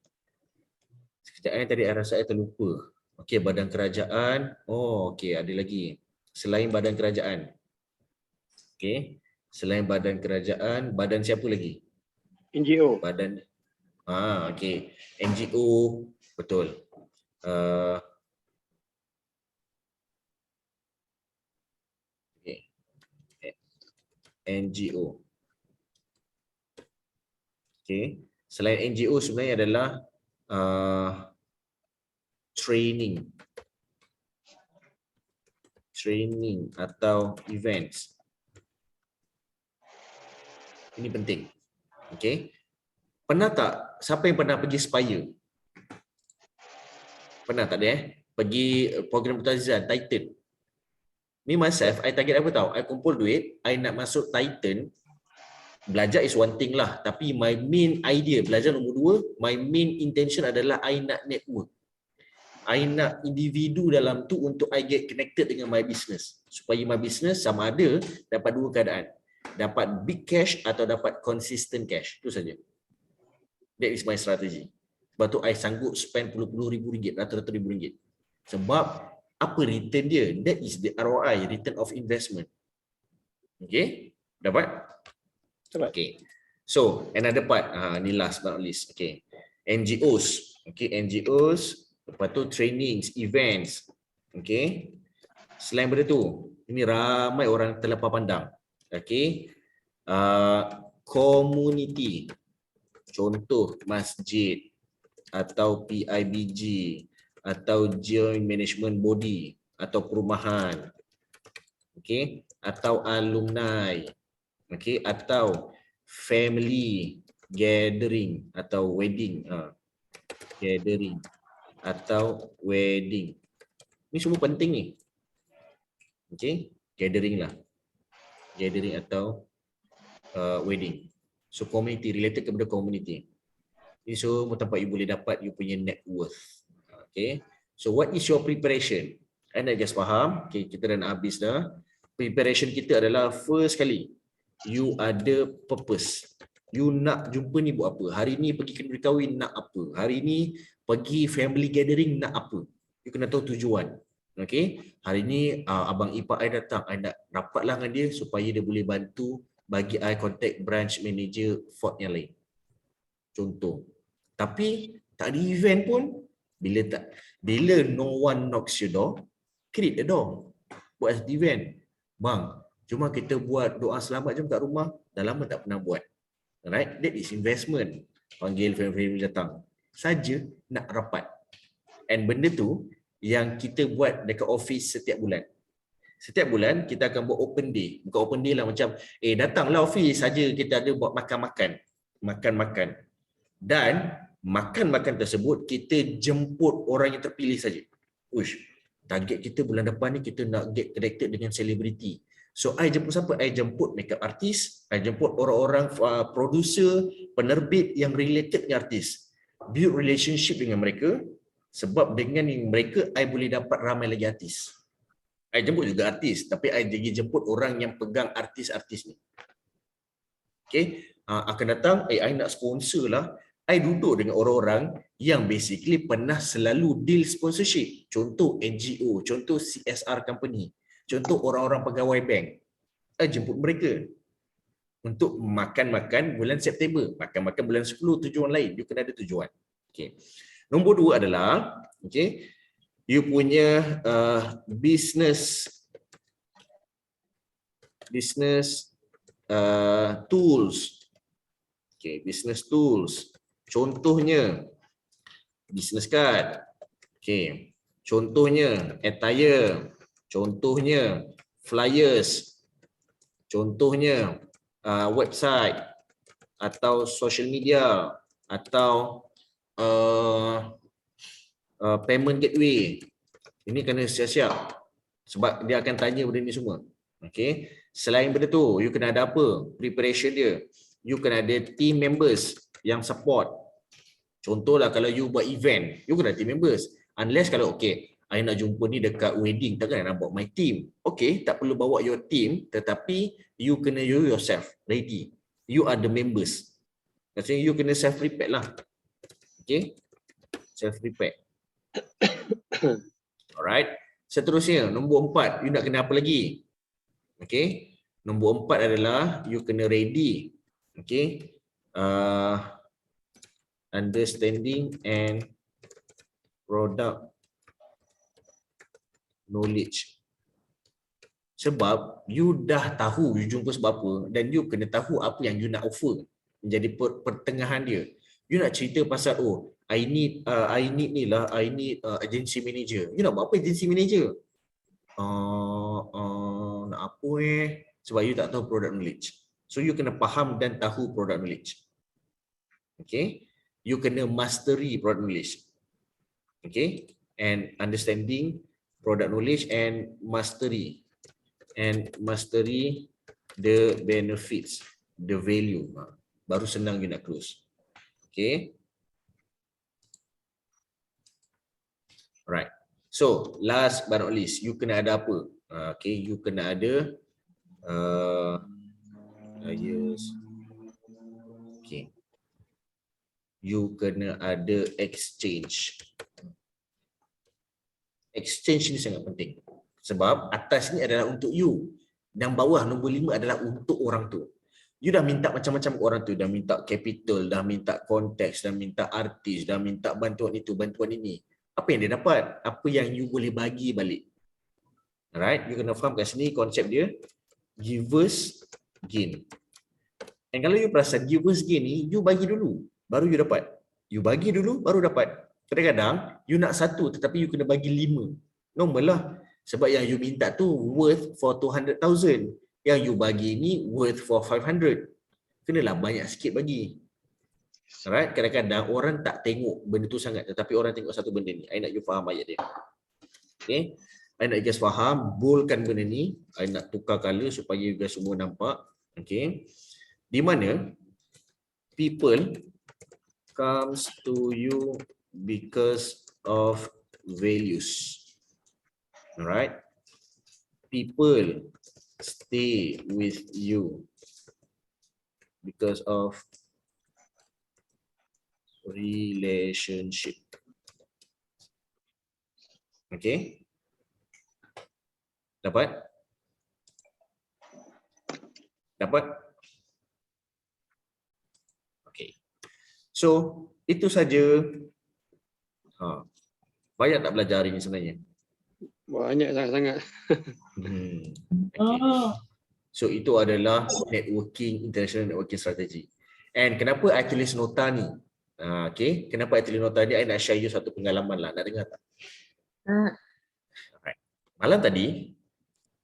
Sekejap tadi saya rasa saya terlupa. Okay, badan kerajaan. Oh, okay, ada lagi. Selain badan kerajaan. Okay. Selain badan kerajaan, badan siapa lagi? NGO. Badan okay. NGO, betul. Okay. NGO. Okay. Selain NGO sebenarnya adalah training atau events. Ini penting. Okay. Pernah tak? Siapa yang pernah pergi Spire? Pernah tak dia? Pergi program Putazizan, Titan. Me myself, I target apa tahu? I kumpul duit, I nak masuk Titan. Belajar is one thing lah. Tapi my main idea, belajar nombor 2, my main intention adalah I nak network. I nak individu dalam tu untuk I get connected dengan my business. Supaya my business sama ada dapat 2 keadaan. Dapat big cash atau dapat consistent cash. Itu saja. That is my strategy. Sebab tu I sanggup spend puluh-puluh ribu ringgit, ratus-ratus ribu ringgit. Sebab apa return dia? That is the ROI, return of investment. Okay? Dapat? Okay. So, another part. Ni last but not least. Okay. NGOs. Okay, NGOs. Lepas tu trainings, events. Okay. Selain benda tu, ini ramai orang terlepas pandang. Okay. Community. Contoh masjid atau PIBG atau joint management body atau perumahan. Okay. Atau alumni. Okay. Atau family gathering atau wedding. Gathering atau wedding. Ini semua penting ni. Okay. Gathering lah. Gathering atau wedding. So community, related kepada community. Ini semua tempat you boleh dapat you punya net worth. Okay. So what is your preparation? Anda guys faham? Okay, kita dah nak habis dah. Preparation kita adalah first kali, you ada purpose. You nak jumpa ni buat apa? Hari ni pergi kenduri kahwin nak apa? Hari ni pergi family gathering nak apa? You kena tahu tujuan. Okay. Hari ni abang ipar I datang, I nak rapatlah dengan dia supaya dia boleh bantu bagi I contact branch manager Ford yang lain. Contoh. Tapi tak ada event pun, bila no one knocks your door, create the door. Buat event. Bang, cuma kita buat doa selamat je kat rumah, dah lama tak pernah buat. Alright, that is investment. Panggil family datang. Saja nak rapat. And benda tu yang kita buat dekat office setiap bulan. Setiap bulan kita akan buat open day. Bukan open day lah macam datanglah office saja kita ada buat makan-makan. Makan-makan. Dan makan-makan tersebut kita jemput orang yang terpilih saja. Uish, target kita bulan depan ni kita nak get connected dengan selebriti. So I jemput siapa? I jemput makeup artist, I jemput orang-orang producer, penerbit yang related dengan artis. Build relationship dengan mereka sebab dengan mereka I boleh dapat ramai lagi artis. I jemput juga artis, tapi I jemput orang yang pegang artis-artis ni. Okay, akan datang, I nak sponsor lah. I duduk dengan orang-orang yang basically pernah selalu deal sponsorship. Contoh NGO, contoh CSR company, contoh orang-orang pegawai bank. I jemput mereka untuk makan-makan bulan September. Makan-makan bulan 10, tujuan lain. You kena ada tujuan. Okay. Nombor 2 adalah, okay, you punya business tools. Okay, business tools. Contohnya business card. Okay. Contohnya attire. Contohnya flyers. Contohnya website atau social media atau payment gateway. Ini kena siap-siap sebab dia akan tanya benda ni semua. Okay. Selain benda tu, you kena ada apa? Preparation dia. You kena ada team members yang support. Contohlah kalau you buat event, you kena ada team members. Unless kalau okay, I nak jumpa ni dekat wedding, takkan nak bawa my team. Okay, tak perlu bawa your team, tetapi you kena you yourself ready. You are the members. Maksudnya you kena self-prepared lah. Okay, self-prepared. Alright. Seterusnya, nombor 4, you nak kena apa lagi? Okay. Nombor 4 adalah you kena ready. Okay. Understanding and product knowledge. Sebab you dah tahu you jumpa sebab apa dan you kena tahu apa yang you nak offer. Menjadi pertengahan dia. You nak cerita pasal I need agency manager. You nak buat apa agency manager? Nak apa sebab you tak tahu product knowledge. So you kena faham dan tahu product knowledge. Okay? You kena mastery product knowledge. Okay? And understanding product knowledge and mastery the benefits, the value. Baru senang you nak close. Okay? Alright. So, last but not least, you kena ada apa? Okay, you kena ada yes. Okay. You kena ada exchange. Exchange ni sangat penting. Sebab atas ni adalah untuk you dan bawah nombor 5 adalah untuk orang tu. You dah minta macam-macam ke orang tu, dah minta capital, dah minta konteks, dah minta artis, dah minta bantuan itu, bantuan ini. Apa yang dia dapat? Apa yang you boleh bagi balik? Alright, you kena faham kat sini konsep dia givers gain. Dan kalau you perasan givers gain ni, you bagi dulu, baru you dapat. You bagi dulu, baru dapat. Kadang-kadang, you nak 1 tetapi you kena bagi 5. Normal lah. Sebab yang you minta tu worth for 200,000. Yang you bagi ni worth for 500. Kenalah banyak sikit bagi. Alright, kadang-kadang orang tak tengok benda tu sangat tetapi orang tengok satu benda ni. I nak you faham ayat dia. Okay. I nak you guys faham, boldkan benda ni. I nak tukar color supaya you guys semua nampak. Okay. Di mana people comes to you because of values. Alright. People stay with you because of relationship. Okay. Dapat? Dapat? Okay. So, itu saja. Banyak tak belajar hari ini sebenarnya? Banyak sangat-sangat. Okay. So itu adalah networking, international networking strategy. And kenapa I tulis nota ni? Okay, kenapa I tulis nota ni? I nak share you satu pengalaman lah. Nak dengar tak? Alright. Malam tadi,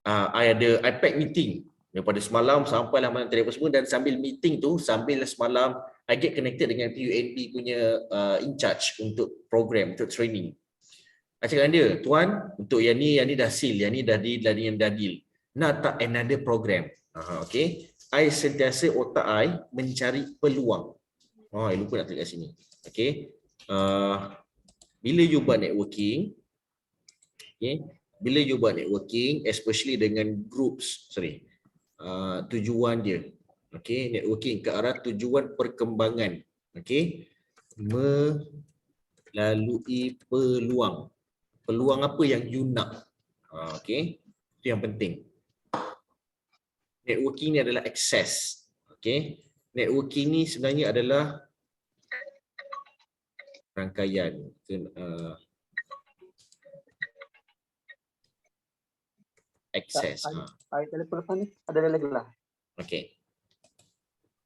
I pack meeting daripada semalam sampai lah malam tadi apa semua, dan sambil meeting tu, sambil semalam I get connected dengan PUNB punya in charge untuk program, untuk training. I cakap dengan dia, tuan, untuk yang ni dah seal, yang ni dah deal. Nak tak another program? Okay. I sentiasa otak I mencari peluang. I lupa nak tulis kat sini. Okay. Bila you buat networking, okay, bila you buat networking, especially dengan groups, tujuan dia, okay, networking ke arah tujuan perkembangan, okay, melalui peluang. Peluang apa yang you nak. Okay. Itu yang penting. Networking ni adalah access. Okay. Networking ni sebenarnya adalah rangkaian. Access. Telefon depan ni ada lagi lah. Okay.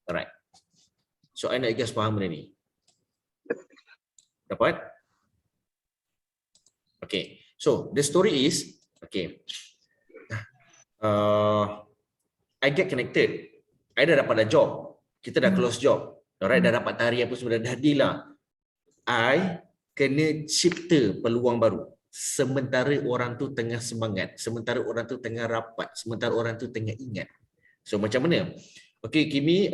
Alright. So I nak you guys faham benda ni. Dapat? Okay. So the story is, okay. I get connected. I dah dapat job. Kita dah close job. Alright, dah dapat tarikh apa semua dah deal lah. I kena cipta peluang baru. Sementara orang tu tengah semangat, sementara orang tu tengah rapat, sementara orang tu tengah ingat. So macam mana? Okay, Kimi,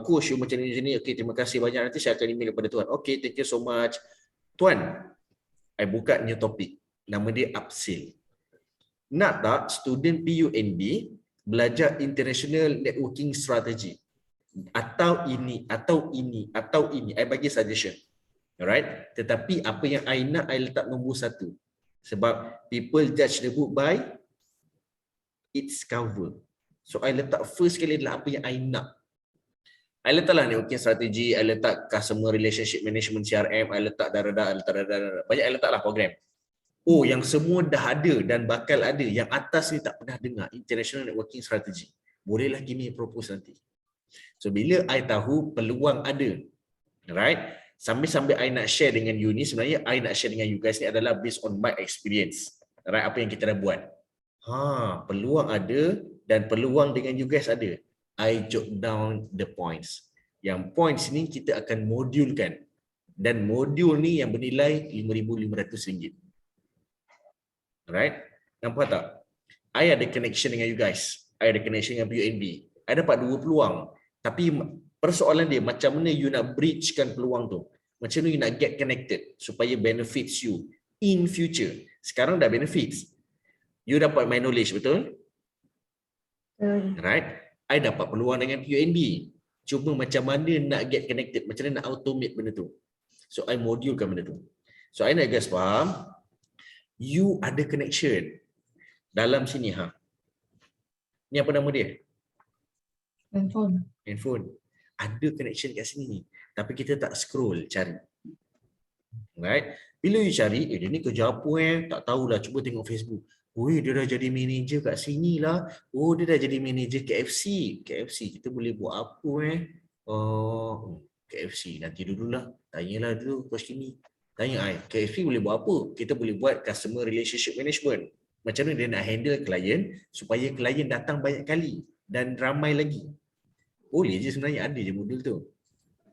coach you macam ni. Okay, terima kasih banyak. Nanti saya akan email kepada Tuan. Okay, thank you so much. Tuan, I buka new topik. Nama dia upsell. Nak tak student PUNB belajar international networking strategy? Atau ini, atau ini, atau ini. I bagi suggestion. Alright? Tetapi apa yang I nak, I letak nombor 1. Sebab people judge the book by its cover. So I letak first sekali adalah apa yang I nak. I letaklah networking strategi, I letak customer relationship management CRM, I letak banyak I letaklah program. Oh, yang semua dah ada dan bakal ada, yang atas ni tak pernah dengar, international networking strategy. Bolehlah Kimi propose nanti. So bila I tahu peluang ada, right? Sambil-sambil I nak share dengan you ni, sebenarnya I nak share dengan you guys ni adalah based on my experience. Right? Apa yang kita dah buat. Peluang ada dan peluang dengan you guys ada. I jot down the points. Yang points ni kita akan modulkan. Dan modul ni yang bernilai RM5,500. Right? Nampak tak? I ada connection dengan you guys. I ada connection dengan PUNB. I dapat 2 peluang. Tapi persoalan dia, macam mana you nak bridgekan peluang tu? Macam mana you nak get connected supaya benefits you in future? Sekarang dah benefits. You dapat my knowledge, betul? Right? I dapat peluang dengan PUNB. Cuma macam mana nak get connected, macam mana nak automate benda tu. So I modulkan benda tu. So I nak guys faham, you ada connection dalam sini. Ni apa nama dia? Handphone. Ada connection kat sini. Tapi kita tak scroll cari. Right? Bila you cari, dia ni kerja apa tak tahulah, cuba tengok Facebook. Dia dah jadi manager kat sini lah. Dia dah jadi manager KFC. KFC kita boleh buat apa KFC nanti dululah. Tanyalah dulu coach Kimi. Tanya KFC boleh buat apa? Kita boleh buat customer relationship management. Macam mana dia nak handle klien supaya klien datang banyak kali dan ramai lagi. Boleh je sebenarnya, ada je modul tu.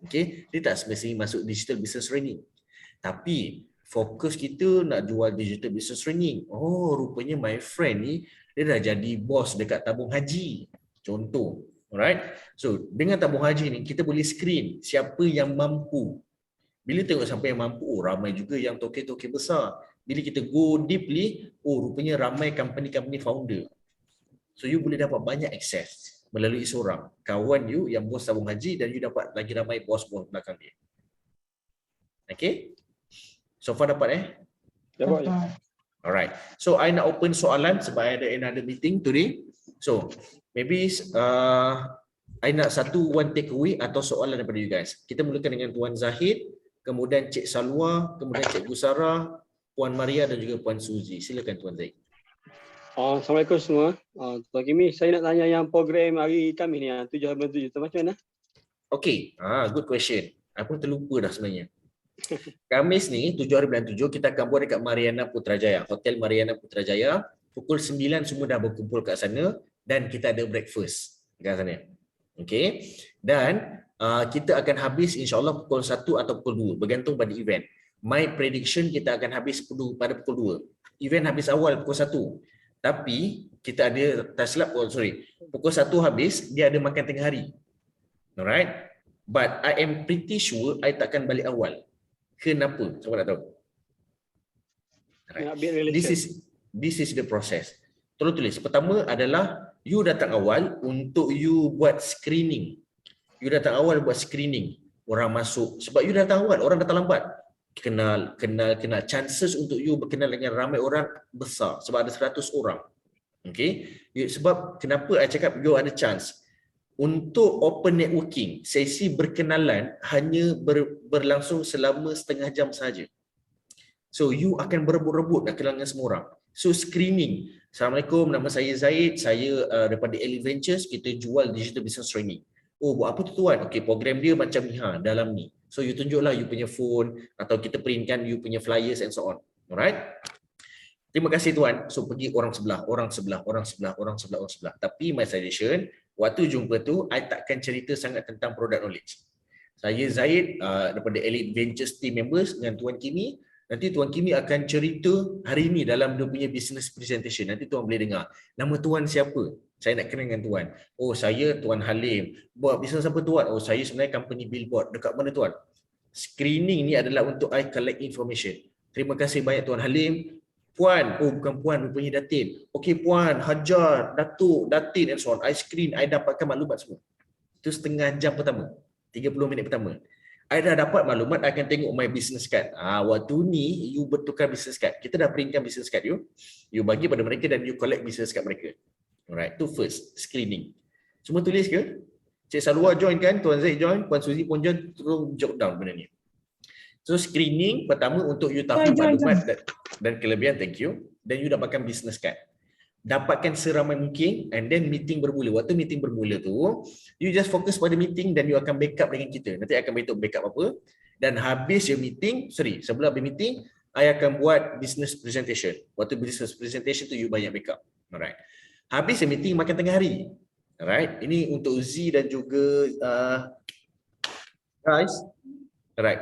Okay, dia tak semestinya masuk digital business training. Tapi fokus kita nak jual digital business training. Rupanya my friend ni dia dah jadi bos dekat tabung haji. Contoh. Alright. So, dengan tabung haji ni kita boleh screen siapa yang mampu. Bila tengok siapa yang mampu, ramai juga yang token-token besar. Bila kita go deeply, rupanya ramai company-company founder. So, you boleh dapat banyak akses melalui seorang kawan you yang bos tabung haji, dan you dapat lagi ramai bos-bos belakang dia. Okay? So far dapat Dapat. Alright. So I nak open soalan sebab I ada another meeting today. So maybe I nak one take away atau soalan daripada you guys. Kita mulakan dengan Puan Zahid, kemudian Cik Salwa, kemudian Cikgu Sarah, Puan Maria dan juga Puan Suzy. Silakan Tuan Zahid. Assalamualaikum semua. Tuan Kimi, saya nak tanya yang program hari Khamis ni 7 macam mana? Okay, good question. I pun terlupa dah sebenarnya. Khamis ni 7 hari bulan 7 kita akan buat dekat Mariana Putrajaya, Hotel Mariana Putrajaya. Pukul 9 semua dah berkumpul kat sana dan kita ada breakfast kat sana. Okay. Dan kita akan habis insya-Allah pukul 1 atau pukul 2 bergantung pada event. My prediction kita akan habis pada pukul 2. Event habis awal pukul 1. Tapi kita ada pukul 1 habis, dia ada makan tengah hari. Alright? But I am pretty sure I takkan balik awal. Kenapa? Siapa nak tahu? Alright. This is the process. Tolong tulis. Pertama adalah you datang awal untuk you buat screening. You datang awal buat screening. Orang masuk. Sebab you datang awal, orang datang lambat. Kenal. Chances untuk you berkenal dengan ramai orang besar. Sebab ada 100 orang. Okay. Sebab kenapa I cakap you ada chance? Untuk open networking, sesi berkenalan hanya berlangsung selama setengah jam saja. So you akan berebut-rebut nak kenal dengan semua orang. So screening. Assalamualaikum, nama saya Zaid. Saya daripada Elite Ventures. Kita jual digital business training. Oh, buat apa tu tuan? Okay, program dia macam ni dalam ni. So you tunjuklah you punya phone atau kita printkan you punya flyers and so on. Alright? Terima kasih tuan. So pergi orang sebelah, orang sebelah, orang sebelah, orang sebelah, orang sebelah. Tapi my suggestion, waktu jumpa tu, I takkan cerita sangat tentang product knowledge. Saya Zaid daripada Elite Ventures team members dengan Tuan Kimi. Nanti Tuan Kimi akan cerita hari ini dalam dia punya business presentation. Nanti tuan boleh dengar. Nama tuan siapa? Saya nak kenal dengan tuan. Oh, saya Tuan Halim. Buat bisnes apa tuan? Oh, saya sebenarnya company billboard. Dekat mana tuan? Screening ni adalah untuk I collect information. Terima kasih banyak Tuan Halim. Puan, oh bukan Puan, rupanya Datin. Okey Puan, Hajar, Datuk, Datin and so on. I screen, I dapatkan maklumat semua. Itu setengah jam pertama. 30 minit pertama. I dah dapat maklumat, I akan tengok my business card. Waktu ni, you bertukar business card. Kita dah printkan business card you. You bagi pada mereka dan you collect business card mereka. Alright, tu first, screening. Semua tulis ke? Cik Salwa join kan? Tuan Zaid join, Puan Suzy pun join, tolong jot down benda ni. So screening pertama untuk you tahu maklumat dan kelebihan, thank you. Dan you dapatkan business card. Dapatkan seramai mungkin and then meeting bermula. Waktu meeting bermula tu, you just fokus pada meeting dan you akan backup dengan kita. Nanti akan beritahu backup apa. Dan habis your meeting, sebelum habis meeting, I akan buat business presentation. Waktu business presentation tu you banyak backup. Alright. Habis your meeting makan tengah hari. Alright. Ini untuk Z dan juga guys. Alright.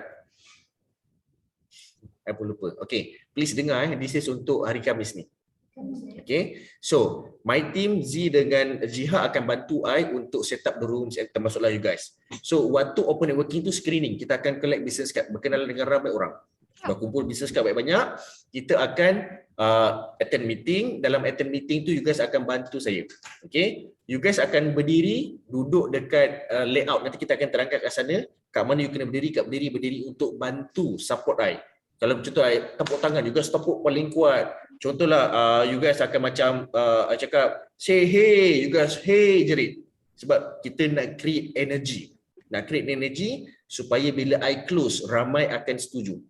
I pun lupa. Okay. Please dengar this is untuk hari Khamis ni. Okay, so my team Z dengan Jihad akan bantu I untuk set up the rooms termasuklah you guys. So waktu open networking tu screening, kita akan collect business card, berkenalan dengan ramai orang. Berkumpul business card banyak-banyak, kita akan attend meeting. Dalam attend meeting tu you guys akan bantu saya. Okay, you guys akan berdiri, duduk dekat layout, nanti kita akan terangkan kat sana kat mana you kena berdiri, kat berdiri untuk bantu support I. Kalau contoh I tepuk tangan, you guys tepuk paling kuat. Contohlah you guys akan macam I cakap say hey, you guys hey jerit. Sebab kita nak create energy. Nak create energy supaya bila I close ramai akan setuju.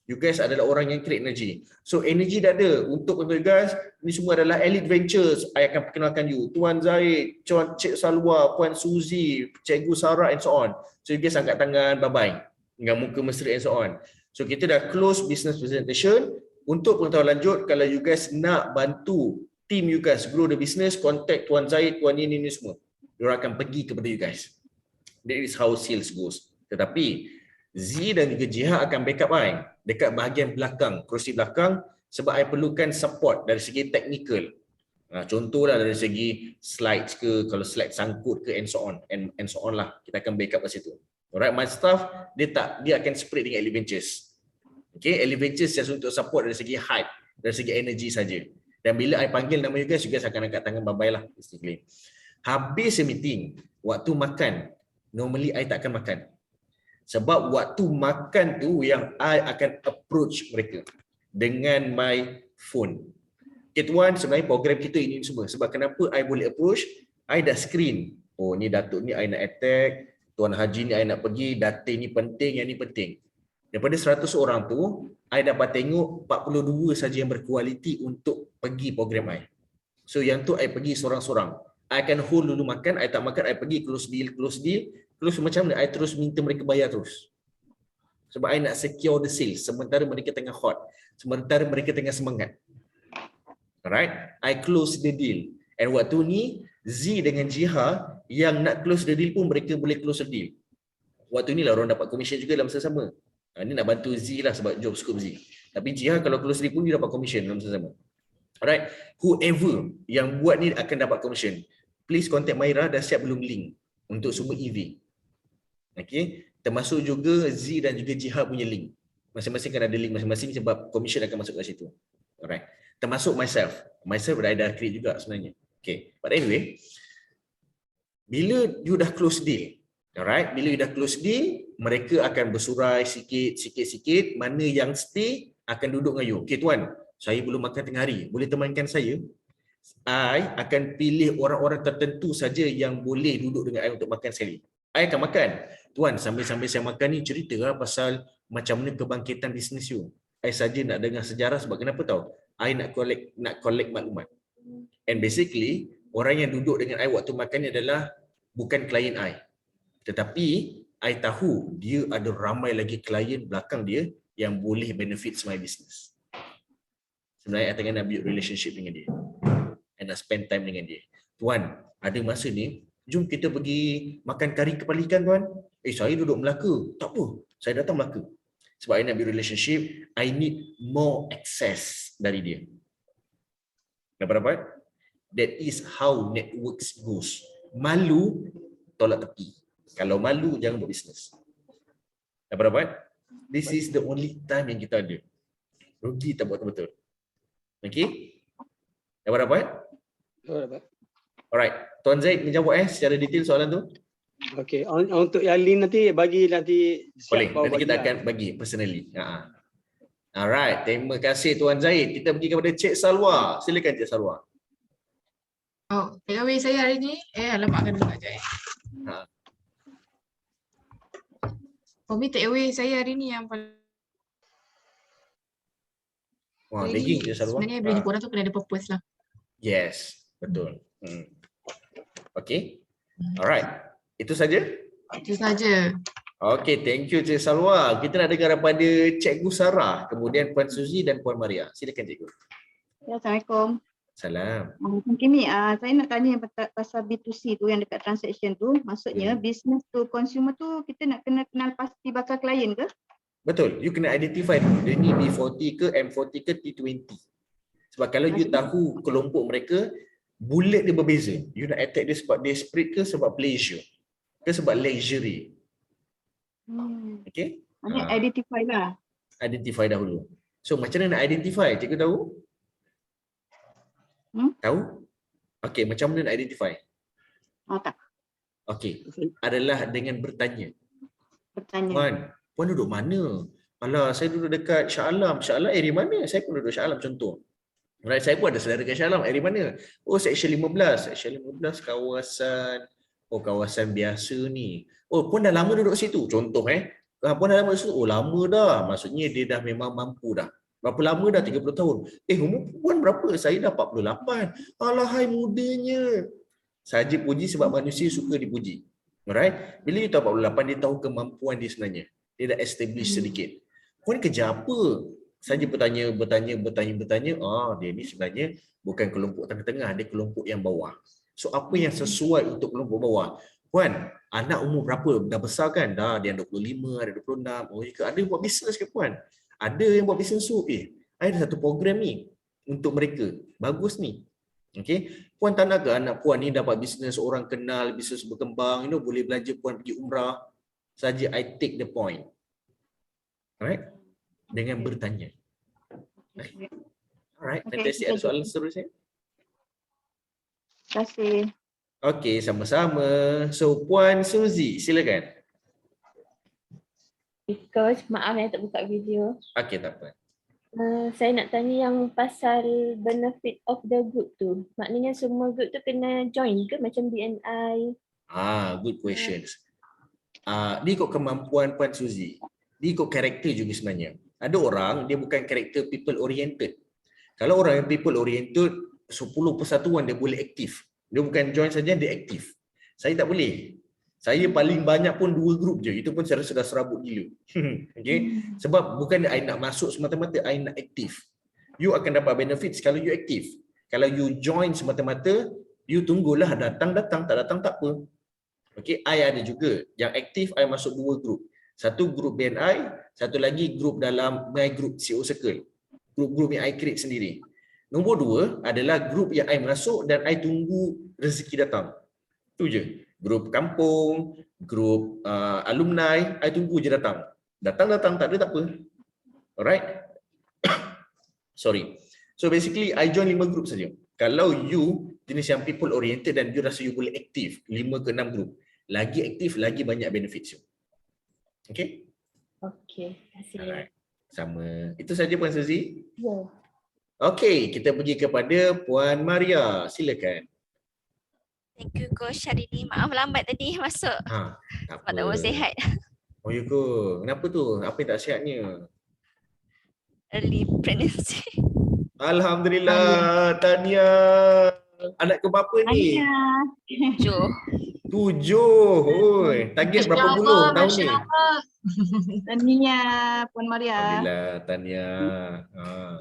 You guys adalah orang yang create energy. So energy dah ada untuk you guys. Ini semua adalah Elite Ventures. I akan perkenalkan you. Tuan Zaid, Cik Salwa, Puan Suzy, Cikgu Sarah and so on. So you guys angkat tangan bye bye. Dengan muka mesra and so on. So kita dah close business presentation. Untuk pengetahuan lanjut, kalau you guys nak bantu team you guys grow the business, contact Tuan Zaid, Tuan ini semua. Diorang akan pergi kepada you guys. That is how sales goes. Tetapi Z dan juga Jihad akan backup I dekat bahagian belakang, kerusi belakang, sebab I perlukan support dari segi technical. Contohlah dari segi slides ke, kalau slide sangkut ke and so on and so on lah. Kita akan backup kat situ. Alright, my staff dia akan spread dengan Elite Ventures. Okay, Elite Ventures just untuk support dari segi hype, dari segi energy saja. Dan bila I panggil nama you guys akan angkat tangan bye-bye lah. Basically. Habis meeting, waktu makan, normally I takkan makan. Sebab waktu makan tu yang I akan approach mereka dengan my phone. Okay tuan, sebenarnya program kita ini semua. Sebab kenapa I boleh approach, I dah screen. Oh ni Datuk ni I nak attack, Tuan Haji ni I nak pergi, Datin ni penting, yang ni penting. Daripada 100 orang tu, I dapat tengok 42 saja yang berkualiti untuk pergi program I. So yang tu I pergi sorang-sorang. I akan hold dulu makan, I tak makan, I pergi close deal. Close macam mana? I terus minta mereka bayar terus. Sebab I nak secure the sales sementara mereka tengah hot. Sementara mereka tengah semangat. Alright? I close the deal. And waktu ni, Z dengan Jihad yang nak close the deal pun mereka boleh close the deal. Waktu ni lah orang dapat commission juga dalam masa sama. Ini nak bantu Z lah sebab job scope Z. Tapi Jihad kalau close deal pun dia dapat commission dalam masa sama. Alright, whoever yang buat ni akan dapat commission. Please contact Maira, dah siap belum link untuk semua EV. Okay, termasuk juga Z dan juga Jihad punya link. Masing-masing kan ada link masing-masing sebab commission akan masuk kat situ. Alright, termasuk myself. Myself dah ada create juga sebenarnya. Okay, but anyway, bila you dah close deal, alright, bila you dah close deal, mereka akan bersurai sikit-sikit mana yang stay akan duduk dengan you. Okay tuan, saya belum makan tengah hari, boleh temankan saya? I akan pilih orang-orang tertentu saja yang boleh duduk dengan I untuk makan sekali. I akan makan. Tuan, sambil-sambil saya makan ni ceritalah pasal macam mana kebangkitan bisnes you. I saja nak dengar sejarah sebab kenapa tahu? I nak collect maklumat. And basically, orang yang duduk dengan I waktu makan ni adalah bukan klien I. Tetapi I tahu dia ada ramai lagi klien belakang dia yang boleh benefits my business. Sebenarnya I tengah nak build relationship dengan dia. I nak spend time dengan dia. Tuan, ada masa ni, jom kita pergi makan kari kepala ikan tuan. Saya duduk Melaka. Tak apa, saya datang Melaka. Sebab I nak build relationship, I need more access dari dia. Dapat? That is how networks goes. Malu, tolak tepi. Kalau malu, jangan buat bisnes. Dapat? This is the only time yang kita ada. Rugi tak buat betul-betul. Okay? Dapat? Alright. Tuan Zaid menjawab secara detail soalan tu? Okey, untuk yang link nanti bagi nanti boleh, nanti kita akan bagi personally. Alright, terima kasih Tuan Zaid. Kita pergi kepada Cik Salwa. Silakan Cik Salwa. Oh, takeaway saya hari ni, alamak kena buka sekejap. For me, takeaway saya hari ni yang paling Lagging Cik Salwa. sebenarnya bila jumpa orang tu kena ada purpose lah. Yes, betul. Okay. Alright. Itu saja? Itu saja. Okay, thank you Cik Salwa. Kita nak dengar daripada Cikgu Sarah, kemudian Puan Suzy dan Puan Maria. Silakan Cikgu. Ya, Assalamualaikum. Salam. Kimi, saya nak tanya pasal B2C tu yang dekat transaction tu. Maksudnya business to consumer tu kita nak kena kenal pasti bakal klien ke? Betul. You kena identify dia ni B40 ke, M40 ke, T20. Sebab kalau you tahu kelompok mereka, bullet dia berbeza. You nak attack dia sebab dia spread ke sebab pleasure ke sebab luxury. Okay? Maksudnya identify lah. Identify dahulu. So macam mana nak identify? Cikgu tahu? Tahu? Okay, macam mana nak identify? Tak. Okay, adalah dengan bertanya. Bertanya. Puan duduk mana? Alah, saya duduk dekat Shah Alam. Shah Alam area mana? Saya pun duduk Shah Alam contoh. Right, saya pun ada saudara dekat Shah Alam. Area mana? Oh, section 15. Section 15 kawasan biasa ni. Oh, puan dah lama duduk situ. Contoh puan dah lama duduk situ. Oh, lama dah. Maksudnya dia dah memang mampu dah. Berapa lama dah? 30 tahun. Umur puan berapa? Saya dah 48. Alahai mudanya. Saja puji sebab manusia suka dipuji. Alright? Bila dia tahu 48, dia tahu kemampuan dia sebenarnya. Dia dah establish sedikit. Puan kerja apa? Saja bertanya. Dia ni sebenarnya bukan kelompok tengah-tengah, dia kelompok yang bawah. So apa yang sesuai untuk kelompok bawah? Puan, anak umur berapa? Dah besar kan? Dah, dia 25, ada 26. Oh, ada buat bisnes ke puan? Ada yang buat bisnes tu. Ada satu program ni untuk mereka. Bagus ni. Okay. Puan tak nak ke anak puan ni dapat bisnes orang kenal, bisnes berkembang, boleh belanja puan pergi umrah. Saja I take the point. Alright? Dengan bertanya. Alright, fantastic. Ada soalan seterusnya? Terima kasih. Okey, sama-sama. So, Puan Suzy, silakan. Coach, maaf tak buka video. Okey, tak apa. Saya nak tanya yang pasal benefit of the group tu. Maknanya semua group tu kena join ke macam BNI? Good questions. Dia ikut kemampuan Puan Suzy. Dia ikut karakter juga sebenarnya. Ada orang, dia bukan karakter people oriented. Kalau orang yang people oriented, 10 persatuan dia boleh aktif. Dia bukan join saja, dia aktif. Saya tak boleh. Saya paling banyak pun 2 grup je. Itu pun saya rasa dah serabut gila. Okay? Sebab bukan I nak masuk semata-mata, I nak aktif. You akan dapat benefits kalau you aktif. Kalau you join semata-mata, you tunggulah datang-datang, tak datang tak apa. Okay? I ada juga. Yang aktif, I masuk 2 grup. Satu grup BNI, satu lagi grup dalam My Group CEO Circle. Grup-grup yang I create sendiri. Nombor 2 adalah grup yang I masuk dan I tunggu rezeki datang. Itu je. Grup kampung, grup alumni, I tunggu je datang. Datang-datang tak ada tak apa. Alright? Sorry. So basically I join 5 grup saja. Kalau you jenis yang people oriented dan you rasa you boleh aktif 5 ke 6 grup, lagi aktif lagi banyak benefits you. Okay? Okey, terima kasih. Alright. Sama. Itu saja Puan Suzy? Ya. Okey, kita pergi kepada Puan Maria. Silakan. Thank you Coach hari ni. Maaf lambat tadi masuk. Tak Sebab tak sihat. Oh ya ke? Kenapa tu? Apa yang tak sihatnya? Early pregnancy. Alhamdulillah. Tahniah. Anak ke berapa ni? Jo. 7. Target berapa Masya puluh Allah, tahun Masya ni? Allah. Tania, Puan Maria. Alhamdulillah, Tania.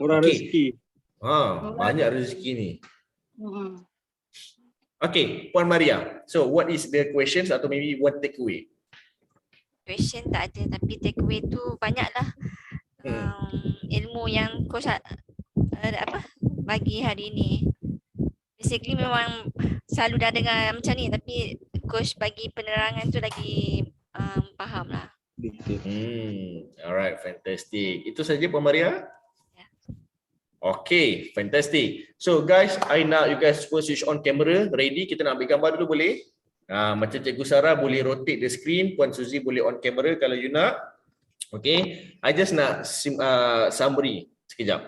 Murah Okey. rezeki. Banyak rezeki ni. Hmm. Okay, Puan Maria. So, what is the questions atau maybe one takeaway? Question tak ada tapi takeaway tu banyaklah ilmu yang coach bagi hari ni. Basically memang selalu dah dengar macam ni tapi coach bagi penerangan tu lagi faham lah. Alright, fantastic. Itu saja Puan Maria? Okay, fantastic. So guys, I nak you guys first switch on camera. Ready? Kita nak ambil gambar dulu boleh? Macam Cikgu Sarah boleh rotate the screen. Puan Suzy boleh on camera kalau you nak. Okay, I just nak summary sekejap.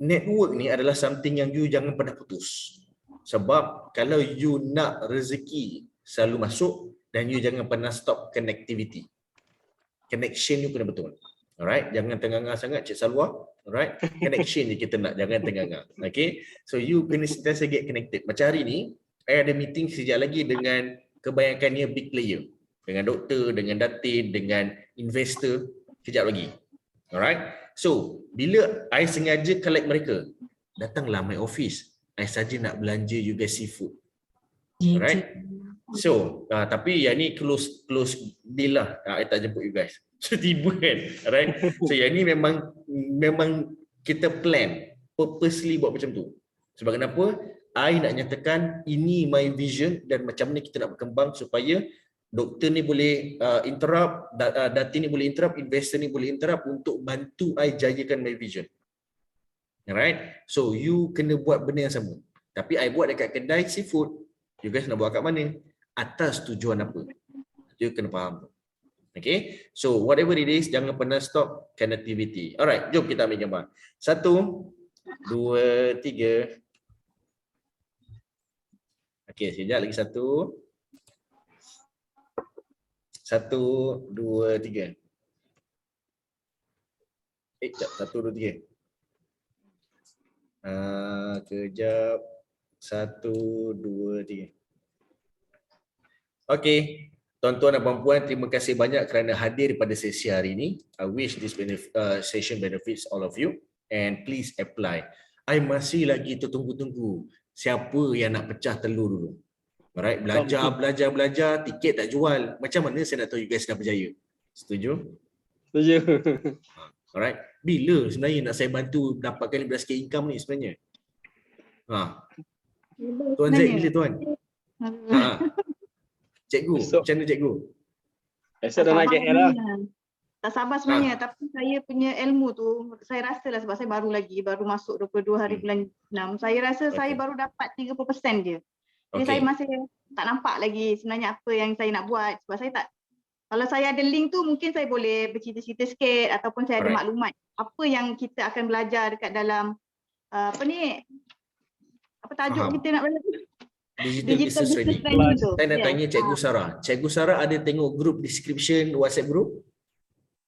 Network ni adalah something yang you jangan pernah putus. Sebab kalau you nak rezeki selalu masuk dan you jangan pernah stop connectivity. Connection you kena betul. Alright, jangan tengah-tengah sangat Cik Salwa. Alright, connection je kita nak, jangan tengah-tengah. Okay, so you kena sentiasa get connected. Macam hari ni, saya ada meeting sekejap lagi dengan kebanyakannya big player. Dengan doktor, dengan datin, dengan investor, sekejap lagi. Alright, so bila I sengaja collect mereka, datanglah my office. I saja nak belanja you guys seafood. Alright, so tapi yang ni close deal lah. I tak jemput you guys. So tiba kan, right? So yang ni memang kita plan purposely buat macam tu. Sebab kenapa? I nak nyatakan ini my vision dan macam mana kita nak berkembang supaya doktor ni boleh interrupt, datin ni boleh interrupt, investor ni boleh interrupt untuk bantu I jayakan my vision. Alright? So you kena buat benda yang sama. Tapi I buat dekat kedai seafood. You guys nak buat kat mana? Atas tujuan apa? You kena faham. Okay, so whatever it is, jangan pernah stop connectivity. Alright, jom kita ambil gambar. 1, 2, 3. Okay, sekejap lagi 1. 1, 2, 3. Sekejap, 1, 2, 3. Kejap. 1, 2, 3. Okay. Tuan-tuan dan puan-puan, terima kasih banyak kerana hadir pada sesi hari ini. I wish this session benefits all of you and please apply. I masih lagi tunggu siapa yang nak pecah telur dulu. Alright, belajar, tiket tak jual. Macam mana saya nak tahu you guys dah berjaya? Setuju? Setuju. Alright, bila sebenarnya nak saya bantu dapatkan 15k income ni sebenarnya? Tuan Zaid, bila tuan? Cikgu, macam mana cikgu? Saya dah nak KL lah. Tak sabar sebenarnya, tapi saya punya ilmu tu, saya rasa lah sebab saya baru masuk 22 hari bulan 6. Saya rasa saya baru dapat 30% je. Jadi saya masih tak nampak lagi sebenarnya apa yang saya nak buat. Sebab saya tak, kalau saya ada link tu mungkin saya boleh bercerita-cerita sikit ataupun saya ada maklumat. Apa yang kita akan belajar dekat dalam, apa tajuk kita nak belajar? Digital Business Training. Saya nak tanya Cikgu Sarah. Cikgu Sarah ada tengok group description WhatsApp group?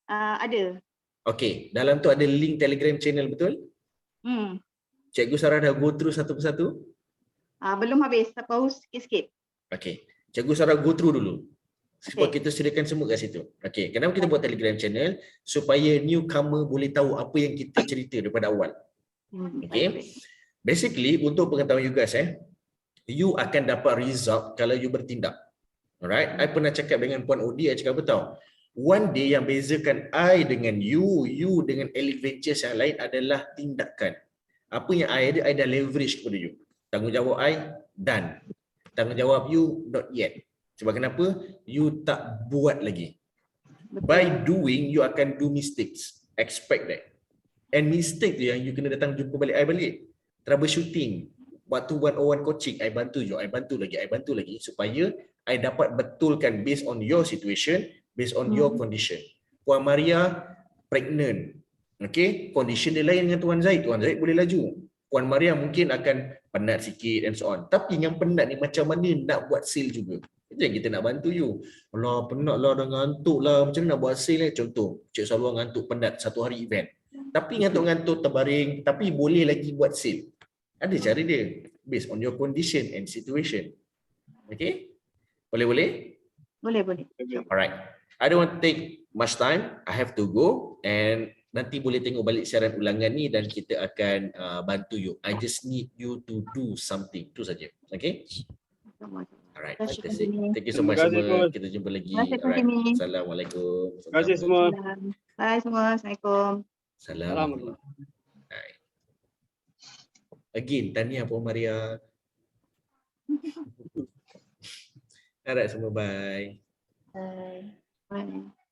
Ada. Okey, dalam tu ada link Telegram channel, betul? Cikgu Sarah dah go through satu persatu? Belum habis, baru sikit-sikit. Okey, Cikgu Sarah go through dulu. Sebab kita sediakan semua kat situ. Okey, kenapa kita buat Telegram channel? Supaya newcomer boleh tahu apa yang kita cerita daripada awal. Okey. Basically, untuk pengetahuan you guys, you akan dapat result kalau you bertindak. Alright, I pernah cakap dengan Puan Odi, I cakap apa tahu? One day yang bezakan I dengan you dengan Elite Ventures yang lain adalah tindakan. Apa yang I dah leverage kepada you. Tanggungjawab I, done. Tanggungjawab you, not yet. Sebab kenapa? You tak buat lagi. By doing, you akan do mistakes. Expect that. And mistake tu yang you kena datang jumpa balik I balik. Troubleshooting. Waktu 101 coaching, I bantu lagi supaya I dapat betulkan based on your situation, based on your condition. Puan Maria pregnant. Okay, condition dia lain dengan Tuan Zaid. Tuan Zaid boleh laju. Puan Maria mungkin akan penat sikit and so on. Tapi yang penat ni macam mana nak buat sale juga. Itu yang kita nak bantu you. Alah, penat lah, dah ngantuk lah. Macam mana nak buat sale? Contoh, Cik Salwa ngantuk penat satu hari event. Tapi ngantuk-ngantuk terbaring, tapi boleh lagi buat sale. Ada cara dia. based on your condition and situation. Okay? Boleh? Boleh. Alright. I don't want to take much time. I have to go and nanti boleh tengok balik siaran ulangan ni dan kita akan bantu you. I just need you to do something. Itu saja. Okay? Alright. Thank you so much semua. Kita jumpa lagi. Alright. Assalamualaikum. Terima kasih semua. Bye semua. Assalamualaikum. Assalamualaikum. Again, tahniah Puan Maria. Alright semua, bye. Bye. Bye.